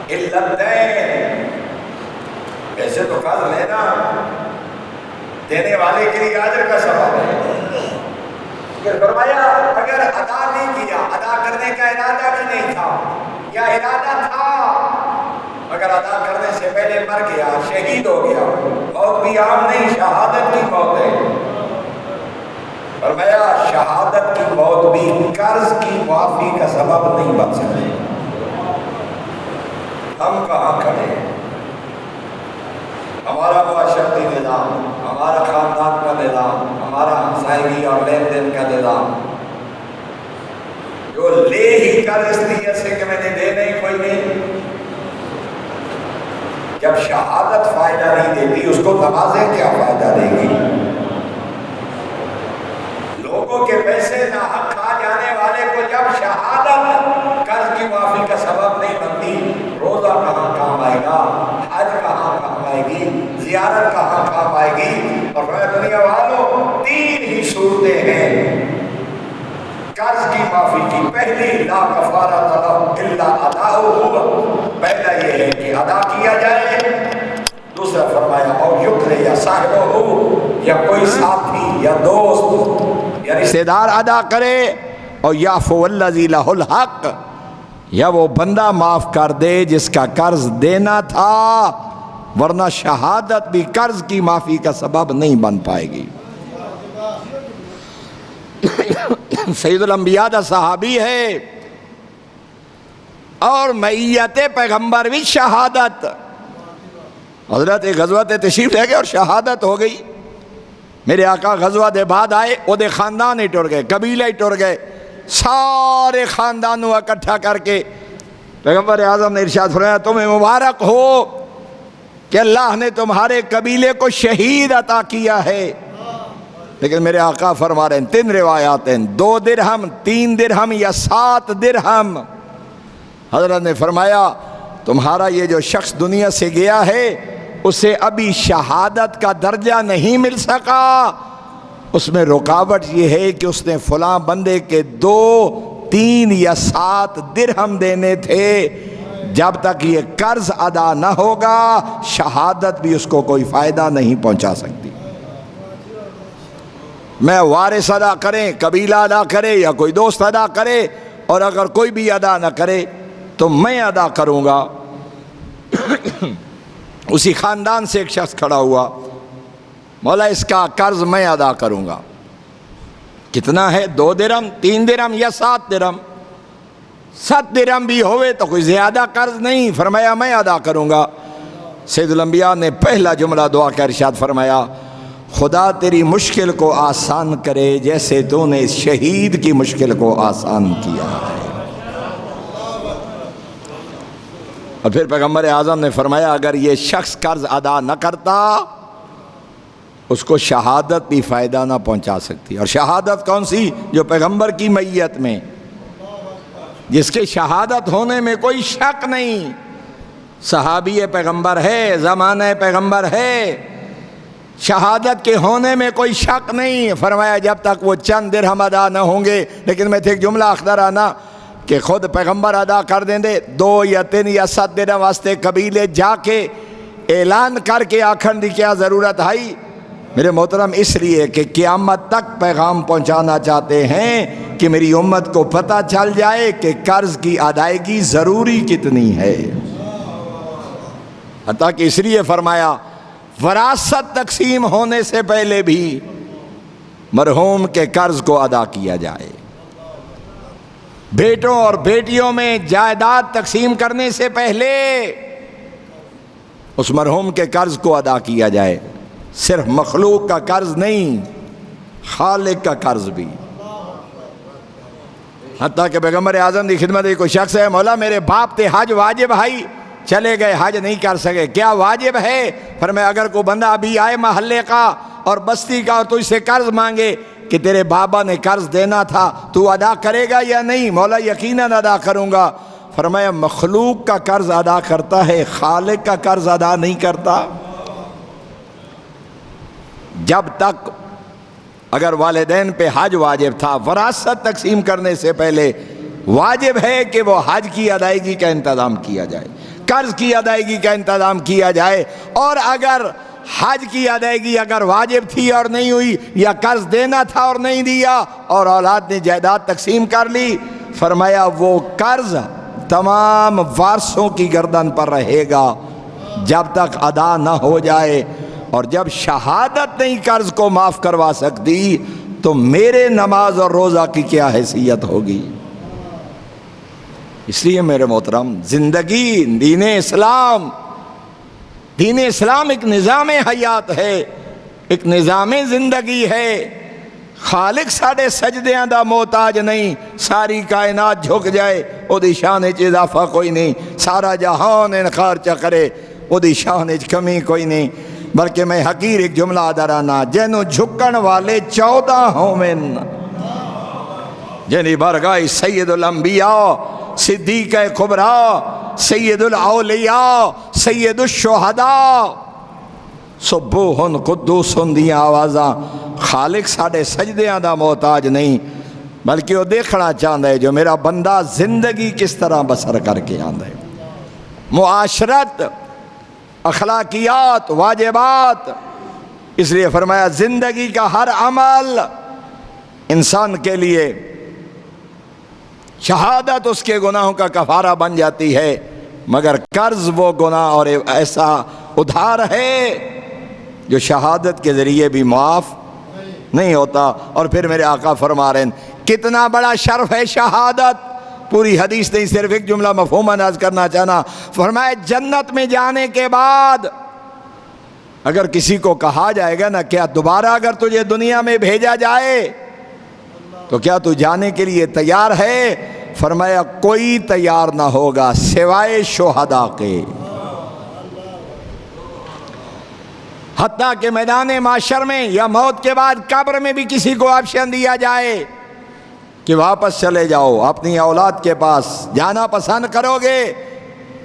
[SPEAKER 1] الا الدین۔ ایسے تو قرض لینا دینے والے کے لیے اجر کا سبب ہے، پھر فرمایا اگر ادا نہیں کیا، ادا کرنے کا ارادہ بھی نہیں تھا یا ارادہ تھا مگر ادا کرنے سے پہلے مر گیا، شہید ہو گیا، موت بھی عام نہیں، شہادت کی موت ہے۔ فرمایا شہادت کی موت بھی قرض کی معافی کا سبب نہیں بن سکتی۔ ہم کہاں کھڑے ہیں؟ ہمارا معاشرتی نظام، ہمارا خاندان کا نظام، ہمارا ہمسائیگی اور لین دین کا نظام جو لے ہی کر اس نیت سے کہ میں نے دینا ہی کوئی نہیں، جب شہادت فائدہ نہیں دیتی اس کو نمازیں کیا فائدہ دے گی؟ لوگوں کے پیسے ناحق کھا جانے والے کو جب شہادت قرض کی معافی کا سبب نہیں بنتی، روزہ کہاں کام آئے گا، حج کہاں کام آئے گی، زیارت کہاں کام آئے گی؟ اور دنیا والوں تین ہی صورتیں ہیں قرض کی معافی کی۔ پہلی لا کفارۃ لہ الا اداؤہ، پہلا یہ ہے کہ ادا کیا جائے۔ دوسرا فرمایا اور یکر یا صاحبہ، یا کوئی ساتھی یا دوست یا رشتہ دار ادا کرے، اور یعفو الذی لہ الحق، یا وہ بندہ معاف کر دے جس کا قرض دینا تھا، ورنہ شہادت بھی قرض کی معافی کا سبب نہیں بن پائے گی۔ سید الانبیاء دا صحابی ہے اور معیت پیغمبر بھی شہادت، حضرت غزوہ تشریف لے گئے اور شہادت ہو گئی۔ میرے آقا غزوہ دے بعد آئے، او دے خاندان ہی ٹر گئے، قبیلہ ہی ٹر گئے، سارے خاندانوں اکٹھا کر کے پیغمبر اعظم نے ارشاد فرمایا تمہیں مبارک ہو کہ اللہ نے تمہارے قبیلے کو شہید عطا کیا ہے۔ لیکن میرے آقا فرما رہے ہیں، 3 روایات ہیں، 2 درہم، 3 درہم یا 7 درہم۔ حضرت نے فرمایا تمہارا یہ جو شخص دنیا سے گیا ہے اسے ابھی شہادت کا درجہ نہیں مل سکا، اس میں رکاوٹ یہ ہے کہ اس نے فلاں بندے کے 2، 3 یا 7 درہم دینے تھے، جب تک یہ قرض ادا نہ ہوگا شہادت بھی اس کو کوئی فائدہ نہیں پہنچا سکتی۔ میں وارث ادا کریں، قبیلہ ادا کرے یا کوئی دوست ادا کرے، اور اگر کوئی بھی ادا نہ کرے تو میں ادا کروں گا۔ اسی خاندان سے ایک شخص کھڑا ہوا، مولا اس کا قرض میں ادا کروں گا۔ کتنا ہے؟ 2 درہم، 3 درہم یا 7 درہم؟ 7 درہم بھی ہوئے تو کوئی زیادہ قرض نہیں، فرمایا میں ادا کروں گا۔ سید الانبیاء نے پہلا جملہ دعا کا ارشاد فرمایا خدا تیری مشکل کو آسان کرے جیسے تو نے اس شہید کی مشکل کو آسان کیا ہے۔ اور پھر پیغمبر اعظم نے فرمایا اگر یہ شخص قرض ادا نہ کرتا اس کو شہادت بھی فائدہ نہ پہنچا سکتی۔ اور شہادت کون سی؟ جو پیغمبر کی میت میں، جس کے شہادت ہونے میں کوئی شک نہیں، صحابی پیغمبر ہے، زمانہ پیغمبر ہے، شہادت کے ہونے میں کوئی شک نہیں۔ فرمایا جب تک وہ چند درہم ادا نہ ہوں گے، لیکن میں تھے ایک جملہ اخدر آنا کہ خود پیغمبر ادا کر دیں دے 2 یا 3 یا 7 درہم واسطے قبیلے جا کے اعلان کر کے آکھن دی کیا ضرورت ہے؟ میرے محترم اس لیے کہ قیامت تک پیغام پہنچانا چاہتے ہیں کہ میری امت کو پتہ چل جائے کہ قرض کی ادائیگی ضروری کتنی ہے۔ حتیٰ کہ اس لیے فرمایا وراثت تقسیم ہونے سے پہلے بھی مرحوم کے قرض کو ادا کیا جائے، بیٹوں اور بیٹیوں میں جائیداد تقسیم کرنے سے پہلے اس مرحوم کے قرض کو ادا کیا جائے، صرف مخلوق کا قرض نہیں، خالق کا قرض بھی۔ حتیٰ کہ پیغمبر اعظم کی خدمت کوئی شخص ہے، مولا میرے باپ تے حج واجب ہے، چلے گئے حج نہیں کر سکے، کیا واجب ہے؟ فرمایا اگر کوئی بندہ ابھی آئے محلے کا اور بستی کا اور تو اس سے قرض مانگے کہ تیرے بابا نے قرض دینا تھا، تو ادا کرے گا یا نہیں؟ مولا یقیناً ادا کروں گا۔ فرمایا مخلوق کا قرض ادا کرتا ہے، خالق کا قرض ادا نہیں کرتا۔ جب تک اگر والدین پہ حج واجب تھا، وراثت تقسیم کرنے سے پہلے واجب ہے کہ وہ حج کی ادائیگی کا انتظام کیا جائے، قرض کی ادائیگی کا انتظام کیا جائے۔ اور اگر حج کی ادائیگی اگر واجب تھی اور نہیں ہوئی، یا قرض دینا تھا اور نہیں دیا، اور اولاد نے جائیداد تقسیم کر لی، فرمایا وہ قرض تمام وارثوں کی گردن پر رہے گا جب تک ادا نہ ہو جائے۔ اور جب شہادت نہیں قرض کو معاف کروا سکتی تو میرے نماز اور روزہ کی کیا حیثیت ہوگی؟ اس لیے میرے محترم، زندگی دین اسلام ایک نظام حیات ہے، ایک نظام زندگی ہے۔ خالق ساڑے سجدیاں دا محتاج نہیں، ساری کائنات جھک جائے او دی شان وچ اضافہ کوئی نہیں، سارا جہان انکار چا کرے او دی شان وچ کمی کوئی نہیں۔ بلکہ میں حقیر ایک جملہ درانا، جنوں جھکن والے 14 ہومن، جنہی برگاہ سید الانبیاء، صدیق کبریٰ، سید الاولیاء، سید الشہداء، سبوہن قدوسن دیاں آوازاں۔ خالق ساڑے سجدیاں دا محتاج نہیں، بلکہ وہ دیکھنا چاہتا ہے جو میرا بندہ زندگی کس طرح بسر کر کے آندا ہے، معاشرت، اخلاقیات، واجبات۔ اس لیے فرمایا زندگی کا ہر عمل انسان کے لیے شہادت اس کے گناہوں کا کفارہ بن جاتی ہے، مگر قرض وہ گناہ اور ایسا ادھار ہے جو شہادت کے ذریعے بھی معاف نہیں ہوتا۔ اور پھر میرے آقا فرما رہے ہیں کتنا بڑا شرف ہے شہادت، پوری حدیث نہیں صرف ایک جملہ مفہوم انداز کرنا چاہنا۔ فرمایا جنت میں جانے کے بعد اگر کسی کو کہا جائے گا نا کیا دوبارہ اگر تجھے دنیا میں بھیجا جائے تو کیا تو جانے کے لیے تیار ہے؟ فرمایا کوئی تیار نہ ہوگا سوائے شہداء کے۔ حتیٰ کہ میدان معاشر میں یا موت کے بعد قبر میں بھی کسی کو آپشن دیا جائے کہ واپس چلے جاؤ اپنی اولاد کے پاس، جانا پسند کرو گے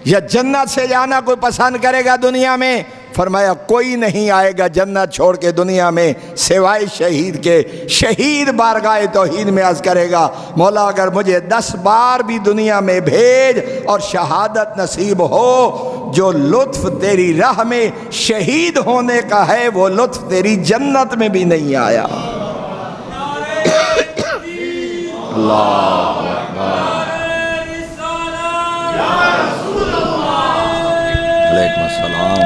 [SPEAKER 1] یا جنت سے جانا کوئی پسند کرے گا دنیا میں؟ فرمایا کوئی نہیں آئے گا جنت چھوڑ کے دنیا میں سوائے شہید کے۔ شہید بارگاہ توحید میں عرض کرے گا مولا اگر مجھے 10 بار بھی دنیا میں بھیج اور شہادت نصیب ہو، جو لطف تیری راہ میں شہید ہونے کا ہے وہ لطف تیری جنت میں بھی نہیں آیا۔ اللہ علیکم السلام۔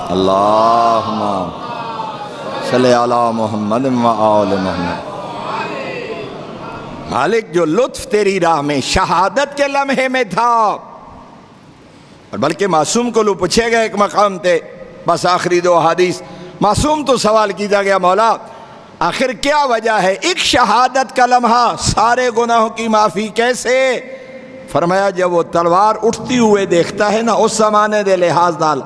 [SPEAKER 1] اللہم صلی علی محمد و آل محمد۔ مالک جو لطف تیری راہ میں شہادت کے لمحے میں تھا، اور بلکہ معصوم کو لو پوچھے گا ایک مقام تے، بس آخری 2 حدیث، معصوم تو سوال کیا گیا مولا آخر کیا وجہ ہے ایک شہادت کا لمحہ سارے گناہوں کی معافی کیسے؟ فرمایا جب وہ تلوار اٹھتی ہوئے دیکھتا ہے نا، اس زمانے دے لحاظ نال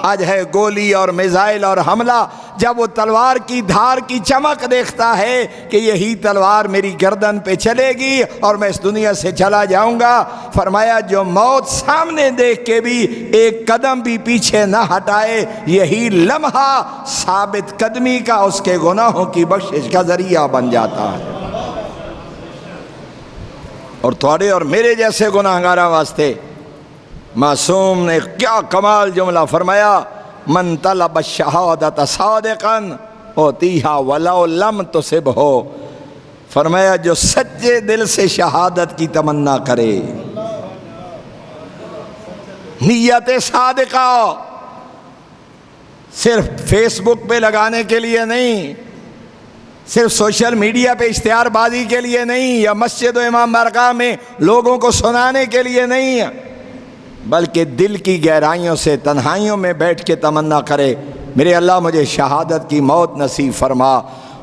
[SPEAKER 1] آج ہے گولی اور میزائل اور حملہ، جب وہ تلوار کی دھار کی چمک دیکھتا ہے کہ یہی تلوار میری گردن پہ چلے گی اور میں اس دنیا سے چلا جاؤں گا، فرمایا جو موت سامنے دیکھ کے بھی ایک قدم بھی پیچھے نہ ہٹائے، یہی لمحہ ثابت قدمی کا اس کے گناہوں کی بخشش کا ذریعہ بن جاتا ہے۔ اور تھوڑے اور میرے جیسے گناہگاراں واسطے معصوم نے کیا کمال جملہ فرمایا، من طلب الشہادت صادقا اوتیہا ولو لم تصبہ۔ فرمایا جو سچے دل سے شہادت کی تمنا کرے، نیت صادقہ، صرف فیس بک پہ لگانے کے لیے نہیں، صرف سوشل میڈیا پہ اشتہار بازی کے لیے نہیں، یا مسجد و امام بارگاہ میں لوگوں کو سنانے کے لیے نہیں، بلکہ دل کی گہرائیوں سے تنہائیوں میں بیٹھ کے تمنا کرے، میرے اللہ مجھے شہادت کی موت نصیب فرما۔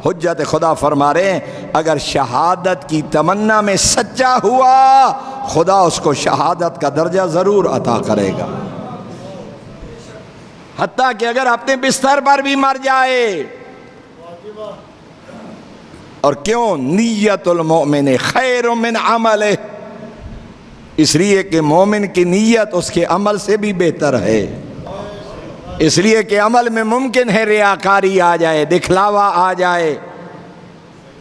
[SPEAKER 1] حجت خدا فرما رہے ہیں اگر شہادت کی تمنا میں سچا ہوا، خدا اس کو شہادت کا درجہ ضرور عطا کرے گا، حتیٰ کہ اگر اپنے بستر پر بھی مر جائے۔ اور کیوں؟ نیت المؤمن خیر من عملہ، اس لیے کہ مومن کی نیت اس کے عمل سے بھی بہتر ہے، اس لیے کہ عمل میں ممکن ہے ریاکاری آ جائے، دکھلاوا آ جائے،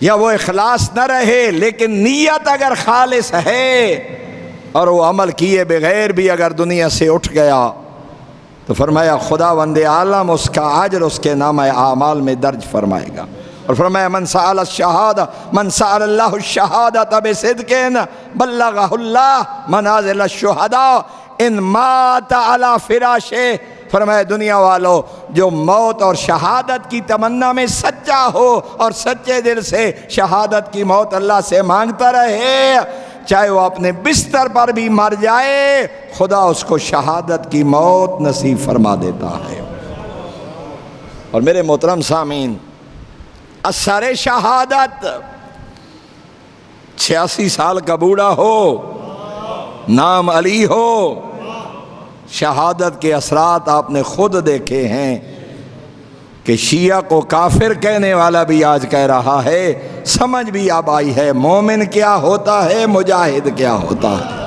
[SPEAKER 1] یا وہ اخلاص نہ رہے، لیکن نیت اگر خالص ہے اور وہ عمل کیے بغیر بھی اگر دنیا سے اٹھ گیا تو فرمایا خداوند عالم اس کا اجر اس کے نامہ اعمال میں درج فرمائے گا۔ اور فرمایا من سأل الشہادہ من سأل اللہ الشہادۃ بصدق بلغہ اللہ منازل الشہداء ان مات علی فراشہ۔ فرمایا دنیا والو جو موت اور شہادت کی تمنا میں سچا ہو اور سچے دل سے شہادت کی موت اللہ سے مانگتا رہے، چاہے وہ اپنے بستر پر بھی مر جائے، خدا اس کو شہادت کی موت نصیب فرما دیتا ہے۔ اور میرے محترم سامعین، اثر شہادت 86 سال کا بوڑھا ہو، نام علی ہو، شہادت کے اثرات آپ نے خود دیکھے ہیں کہ شیعہ کو کافر کہنے والا بھی آج کہہ رہا ہے، سمجھ بھی اب آئی ہے مومن کیا ہوتا ہے، مجاہد کیا ہوتا ہے۔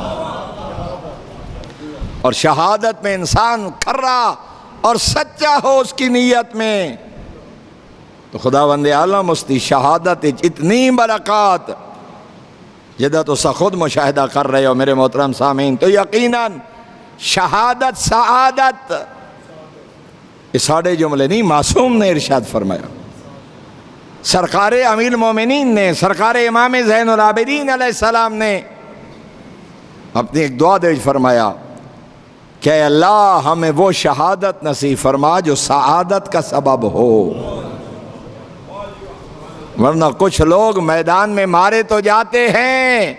[SPEAKER 1] اور شہادت میں انسان کھرا اور سچا ہو اس کی نیت میں تو خداوند عالم اس کی شہادت اتنی برکات جدہ تو خود مشاہدہ کر رہے ہو میرے محترم سامعین، تو یقیناً شہادت سعادت، یہ ساڑھے جملے نہیں، معصوم نے ارشاد فرمایا، سرکار امیر المومنین نے، سرکار امام زین العابدین علیہ السلام نے اپنی ایک دعا دے فرمایا کہ اے اللہ ہمیں وہ شہادت نصیب فرما جو سعادت کا سبب ہو، ورنہ کچھ لوگ میدان میں مارے تو جاتے ہیں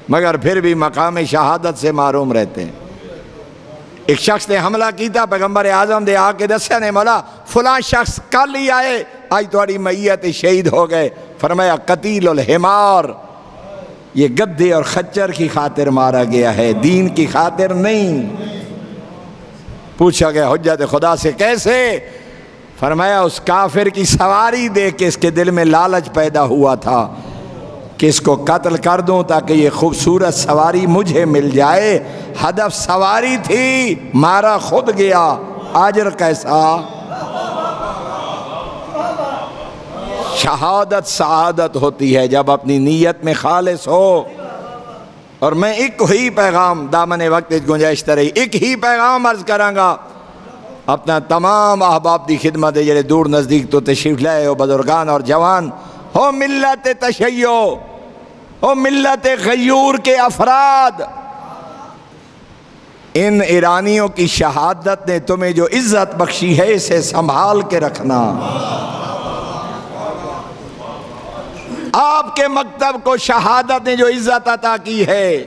[SPEAKER 1] مگر پھر بھی مقام شہادت سے محروم رہتے ہیں۔ ایک شخص نے حملہ کیتا، پیغمبر اعظم دے آ کے دسیا نے مولا فلاں شخص کل ہی آئے، آج تھوڑی میت شہید ہو گئے۔ فرمایا قتیل الحمار، یہ گدھے اور خچر کی خاطر مارا گیا ہے، دین کی خاطر نہیں۔ پوچھا گیا حجت خدا سے کیسے؟ فرمایا اس کافر کی سواری دیکھ کے اس کے دل میں لالچ پیدا ہوا تھا کہ اس کو قتل کر دوں تاکہ یہ خوبصورت سواری مجھے مل جائے، ہدف سواری تھی، مارا خود گیا، اجر کیسا؟ شہادت سعادت ہوتی ہے جب اپنی نیت میں خالص ہو۔ اور میں ایک ہی پیغام دامن وقت گنجائش ترہی، ایک ہی پیغام عرض کراں گا اپنا تمام احباب دی خدمت جڑے دور نزدیک تو تشریف لائے ہو، بزرگان اور جوان ہو، ملت تشیع ہو، ملت غیور کے افراد، ان ایرانیوں کی شہادت نے تمہیں جو عزت بخشی ہے اسے سنبھال کے رکھنا۔ آپ کے مکتب کو شہادت نے جو عزت عطا کی ہے،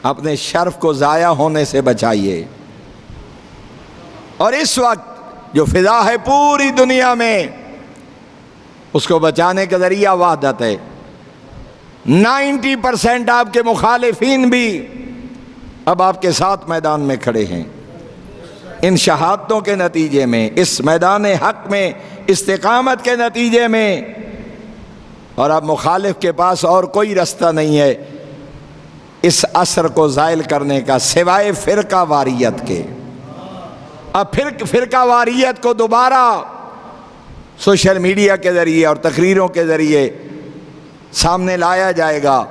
[SPEAKER 1] اپنے شرف کو ضائع ہونے سے بچائیے۔ اور اس وقت جو فضا ہے پوری دنیا میں، اس کو بچانے کا ذریعہ وحدت ہے۔ 90% آپ کے مخالفین بھی اب آپ کے ساتھ میدان میں کھڑے ہیں۔ ان شہادتوں کے نتیجے میں، اس میدان حق میں استقامت کے نتیجے میں، اور اب مخالف کے پاس اور کوئی راستہ نہیں ہے اس اثر کو زائل کرنے کا سوائے فرقہ واریت کے۔ اب فرقہ واریت کو دوبارہ سوشل میڈیا کے ذریعے اور تقریروں کے ذریعے سامنے لایا جائے گا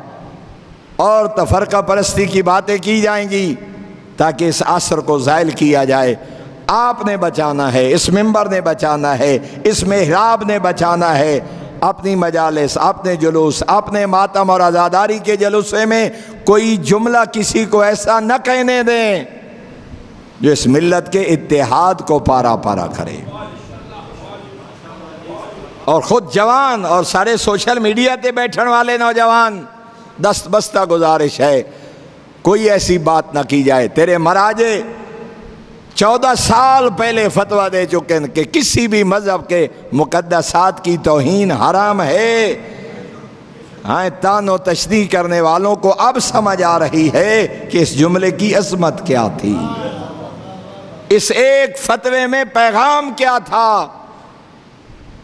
[SPEAKER 1] اور تفرقہ پرستی کی باتیں کی جائیں گی تاکہ اس اثر کو زائل کیا جائے۔ آپ نے بچانا ہے، اس منبر نے بچانا ہے، اس محراب نے بچانا ہے، اپنی مجالس، اپنے جلوس، اپنے ماتم اور عزاداری کے جلوسے میں کوئی جملہ کسی کو ایسا نہ کہنے دیں جو اس ملت کے اتحاد کو پارا پارا کرے۔ اور خود جوان اور سارے سوشل میڈیا تے بیٹھن والے نوجوان، دست بستہ گزارش ہے کوئی ایسی بات نہ کی جائے۔ تیرے مراجے 14 سال پہلے فتویٰ دے چکے ہیں کہ کسی بھی مذہب کے مقدسات کی توہین حرام ہے۔ ہاں، تان و تشریح کرنے والوں کو اب سمجھ آ رہی ہے کہ اس جملے کی عظمت کیا تھی، اس ایک فتوے میں پیغام کیا تھا۔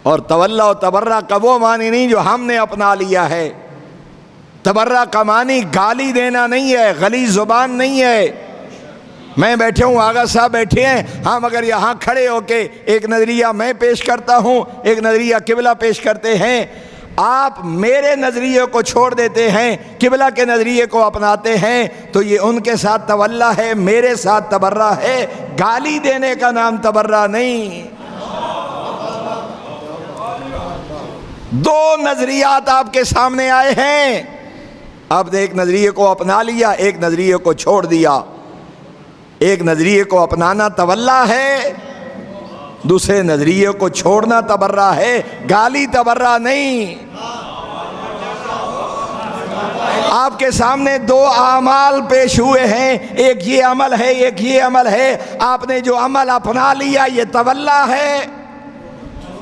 [SPEAKER 1] اور تولا و تبرہ کا وہ معنی نہیں جو ہم نے اپنا لیا ہے۔ تبرہ کا معنی گالی دینا نہیں ہے، غلیظ زبان نہیں ہے۔ میں بیٹھے ہوں، آغا صاحب بیٹھے ہیں، ہم اگر یہاں کھڑے ہو کے ایک نظریہ میں پیش کرتا ہوں، ایک نظریہ قبلہ پیش کرتے ہیں، آپ میرے نظریے کو چھوڑ دیتے ہیں، قبلہ کے نظریے کو اپناتے ہیں، تو یہ ان کے ساتھ تولا ہے، میرے ساتھ تبرہ ہے۔ گالی دینے کا نام تبرہ نہیں۔ دو نظریات آپ کے سامنے آئے ہیں، آپ نے ایک نظریے کو اپنا لیا، ایک نظریے کو چھوڑ دیا۔ ایک نظریے کو اپنانا تولا ہے، دوسرے نظریے کو چھوڑنا تبرہ ہے، گالی تبرہ نہیں۔ آپ کے سامنے دو اعمال پیش ہوئے ہیں، ایک یہ عمل ہے، ایک یہ عمل ہے۔ آپ نے جو عمل اپنا لیا یہ تولا ہے،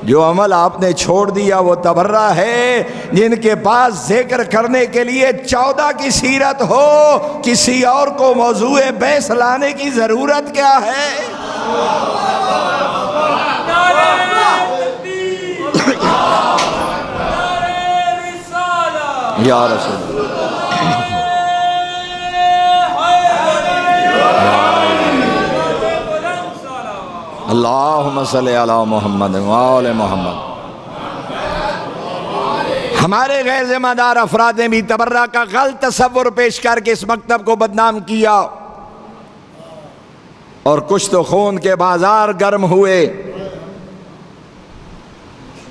[SPEAKER 1] جو عمل آپ نے چھوڑ دیا وہ تبرہ ہے۔ جن کے پاس ذکر کرنے کے لیے 14 کی سیرت ہو، کسی اور کو موضوع بحث لانے کی ضرورت کیا ہے؟ یا رسول اللہم صلی علی محمد وآل محمد۔ ہمارے غیر ذمہ دار افراد نے بھی تبرہ کا غلط تصور پیش کر کے اس مکتب کو بدنام کیا، اور کچھ تو خون کے بازار گرم ہوئے۔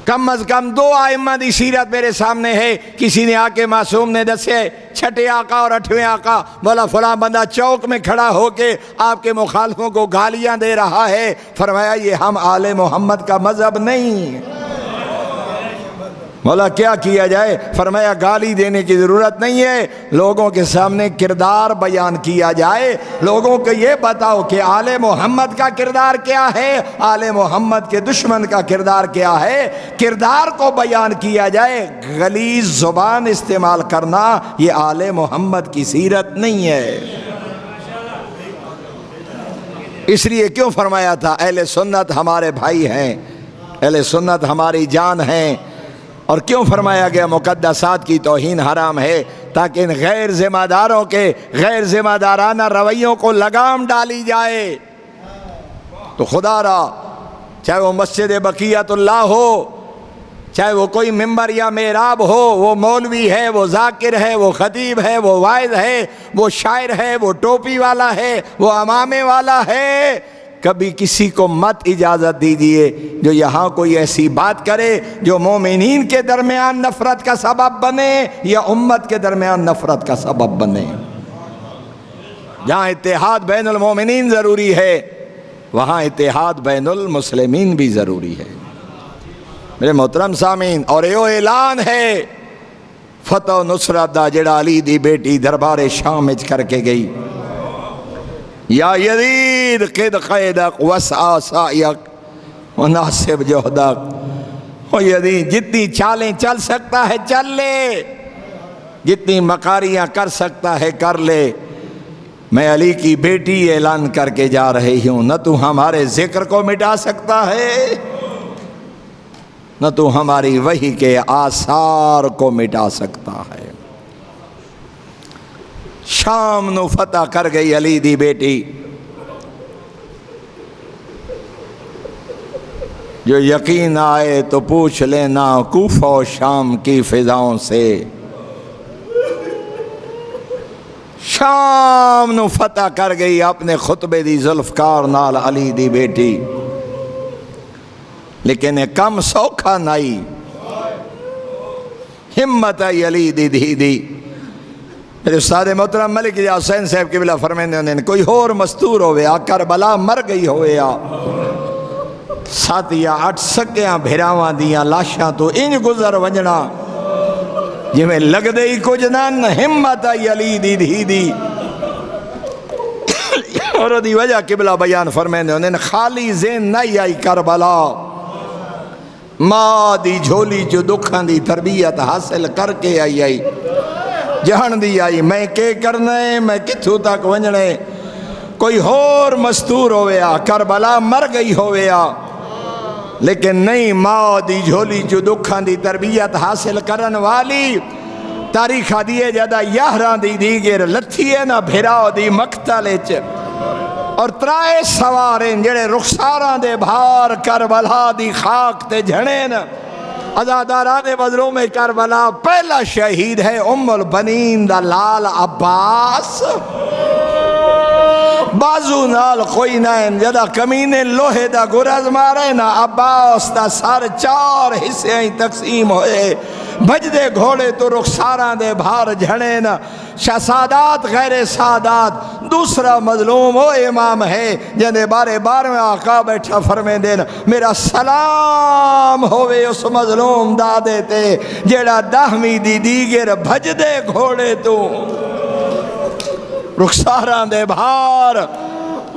[SPEAKER 1] کم از کم 2 ائمہ دی سیرت میرے سامنے ہے۔ کسی نے آ کے معصوم نے دسے 6 آقا اور 8ویں آقا، بولا فلاں بندہ چوک میں کھڑا ہو کے آپ کے مخالفوں کو گالیاں دے رہا ہے۔ فرمایا یہ ہم آل محمد کا مذہب نہیں۔ بولا کیا کیا جائے؟ فرمایا گالی دینے کی ضرورت نہیں ہے، لوگوں کے سامنے کردار بیان کیا جائے، لوگوں کو یہ بتاؤ کہ آل محمد کا کردار کیا ہے، آل محمد کے دشمن کا کردار کیا ہے، کردار کو بیان کیا جائے۔ غلیظ زبان استعمال کرنا یہ آل محمد کی سیرت نہیں ہے۔ اس لیے کیوں فرمایا تھا اہل سنت ہمارے بھائی ہیں، اہل سنت ہماری جان ہیں، اور کیوں فرمایا گیا مقدسات کی توہین حرام ہے؟ تاکہ ان غیر ذمہ داروں کے غیر ذمہ دارانہ رویوں کو لگام ڈالی جائے۔ تو خدا را، چاہے وہ مسجد بقیت اللہ ہو، چاہے وہ کوئی ممبر یا محراب ہو، وہ مولوی ہے، وہ ذاکر ہے، وہ خطیب ہے، وہ واعظ ہے، وہ شاعر ہے، وہ ٹوپی والا ہے، وہ امامے والا ہے، کبھی کسی کو مت اجازت دیجیے جو یہاں کوئی ایسی بات کرے جو مومنین کے درمیان نفرت کا سبب بنے یا امت کے درمیان نفرت کا سبب بنے۔ جہاں اتحاد بین المومنین ضروری ہے وہاں اتحاد بین المسلمین بھی ضروری ہے۔ میرے محترم سامعین، اور یہ اعلان ہے فتح و نصرت دا جڑا علی دی بیٹی دربار شام وچ کر کے گئی، یا یزید قد قیدک وسع سعیک وناسب جہدک۔ او یزید جتنی چالیں چل سکتا ہے چل لے، جتنی مکاریاں کر سکتا ہے کر لے، میں علی کی بیٹی اعلان کر کے جا رہی ہوں، نہ تو ہمارے ذکر کو مٹا سکتا ہے نہ تو ہماری وحی کے آثار کو مٹا سکتا ہے۔ شام نو فتح کر گئی علی دی بیٹی، جو یقین آئے تو پوچھ لینا کوفہ و شام کی فضاؤں سے۔ شام نو فتح کر گئی اپنے خطبے دی ذوالفقار نال علی دی بیٹی، لیکن کم سوکھا نائی، ہمت آئی علی دی دھی دی۔ میرے استاد محترم ملک جا حسین صاحب قبلہ فرمائندے ہوندے نے کوئی اور مستور ہوئے آ کربلا مر گئی ہوئے آ، 7 یا 8 سکیاں بھراواں دیاں لاشاں تو انج گزر ونجنا جی میں لگ دے ہی کچھ نان ہمت آئی علی دی دھی دی اور دی وجہ قبلہ بیان فرمیندے انہیں خالی ذہن نہیں آئی کربلا ماں دی جھولی جو دکھاں دی تربیت حاصل کر کے آئی جہن دی آئی میں کے کرنے میں کتھوں تک ونجنے کوئی اور مستور ہویا کربلا مر گئی ہویا لیکن نہیں ماں دی جھولی جو دکھاں دی تربیت حاصل کرن والی تاریخہ دیئے جدہ 11 دی دیگر لتھیے نہ بھراؤ دی مقتلے چ اور ترائے سواریں جڑے رخساراں دے بھار کربلا دی خاک تے جھڑین عزاداران مظلوم کربلا پہلا شہید ہے ام البنین دا لال عباس بازو نال کوئی نائن جدا کمینے لوہے دا گرز مارے نا عباس دا سر 4 حصے ہی تقسیم ہوئے بھج دے گھوڑے تو رخساراں دے بھار جھڑے نا شہزادات غیر سادات دوسرا مظلوم وہ امام ہے جنہیں بارے میں آقا بیٹھا فرمے دینا میرا سلام ہوئے اس مظلوم دادے تے جیڑا 10ویں دی دیگر بھج دے گھوڑے تو رخساراں دے بھار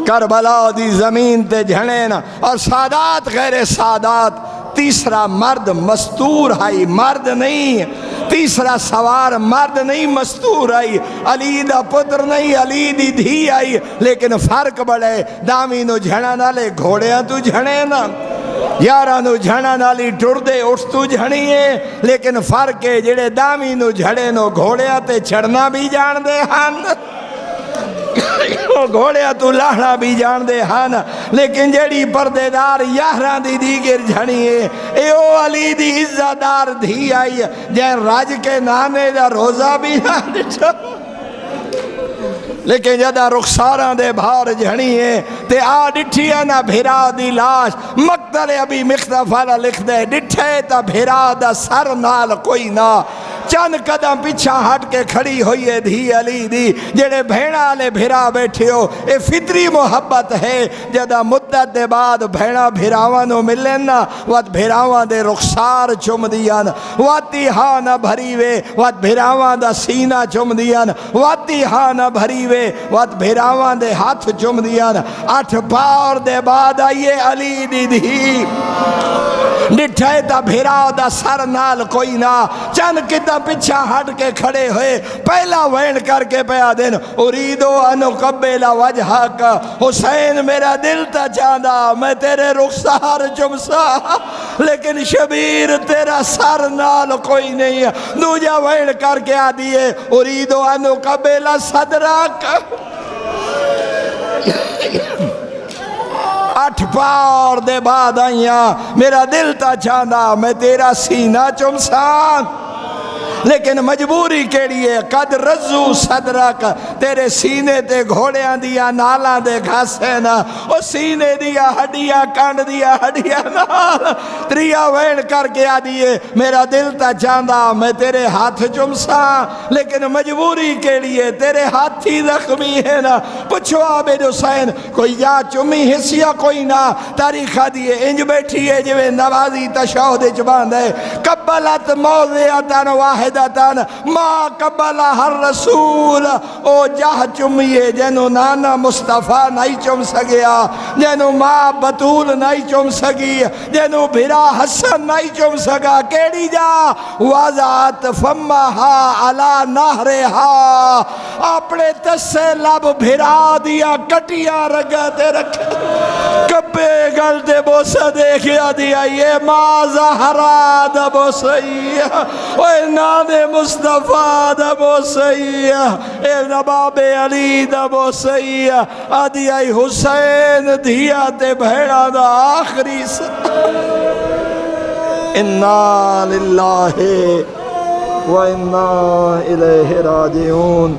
[SPEAKER 1] کربلا دی زمین تے جھڑین اور سادات غیر سادات تیسرا مرد مستور آئی مرد نہیں تیسرا سوار مرد نہیں مستور آئی علی دا پتر نہیں علی دی دھی آئی لیکن فرق بڑے دامی نو جھڑا نالے گھوڑیاں تو جھڑے نا یارہ نو جھڑا نالی ٹر دے اٹھ تو جھڑیے لیکن فرق ہے جڑے دامی نو جھڑے نو گھوڑیاں تے چڑھنا بھی جان دے ہن گھوڑیا تو لاہنا بھی جان دے ہن لیکن جڑی پردیدار 11 دی دیگر جھڑیے اے او علی دی عزادار دھی آئی جہاں راج کے نانے دا روزہ بھی نہ دچھا لیکن جدہ رخساراں دے بھار جھڑیے تے آ ڈٹھیا نہ بھیرا دی لاش مقتل ابھی مختفالہ لکھ دے ڈٹھے تا بھیرا دا سر نال کوئی نہ چند قدم پیچھا ہٹ کے کھڑی ہوئی ہے دھی علی دی جڑے بھیڑا لے بھیرا بیٹھے ہو اے فطری محبت ہے جدہ مدت دے بعد بھیڑا بھیراواں نو ملن نا وقت بھیراواں دے رخسار چم دیان واتی ہاں نہ بھری وے وقت بھیراواں دا سینہ چم دیان واتی ہاں نہ بھری وے وقت بھیراواں دے ہاتھ چم دیان 8 پاور دے بعد آئیے علی دی دھی نٹھے تا بھیرا دا سر نال کوئی نہ چند قدم پیچھا ہٹ کے کھڑے ہوئے پہلا وین کر کے پیا دن اریدو انو قبل وجہک حسین میرا دل تا چاندہ میں تیرے رخسار چمسا لیکن شبیر تیرا سر نال کوئی نہیں دوجہ وین کر کے آدیے اریدو انو قبل صدرک 8 پاور دے بعد آئیاں میرا دل تا چاندہ میں تیرا سینہ چمسان لیکن مجبوری کیڑی ہے قد رزو صدرک تیرے سینے تے گھوڑیاں دیا نالاں دے گھاسے نا او سینے دیا ہڈیاں کانڈ دیا ہڈیاں نال تریا وین کر کے آدیے میرا دل تا چاندہ میں تیرے ہاتھ چمسا لیکن مجبوری کیڑی ہے تیرے ہاتھی زخمی ہے نا پچھو عابد حسین کوئی یا چمی حصیہ کوئی نہ تاریخہ دیے انج بیٹھی ہے جو نوازی تشہد چباند ہے قبلت موضعتاً واحد ما قبل ہر رسول او جاہ چمیے جنو نانا مصطفیٰ نہیں چم سگیا جنو ماں بطول نہیں چم سگی جنو بھرا حسن نہیں چم سگا کیڑی جا وضعت فمہا علا نہرہا اپنے تسے لب بھرا دیا کٹیاں رگتے رکھے کبے گلتے بوسہ دیکھیا دیا یہ ماں زہرا دا بوسیہ اوہ نانے مصطفیٰ دا بوسیہ اے نباب علی دا بوسیہ آدھی آئی حسین دھیا تے بھیڑا دا آخری سا اِنَّا لِلَّهِ وَإِنَّا إِلَيْهِ رَاجِعُونَ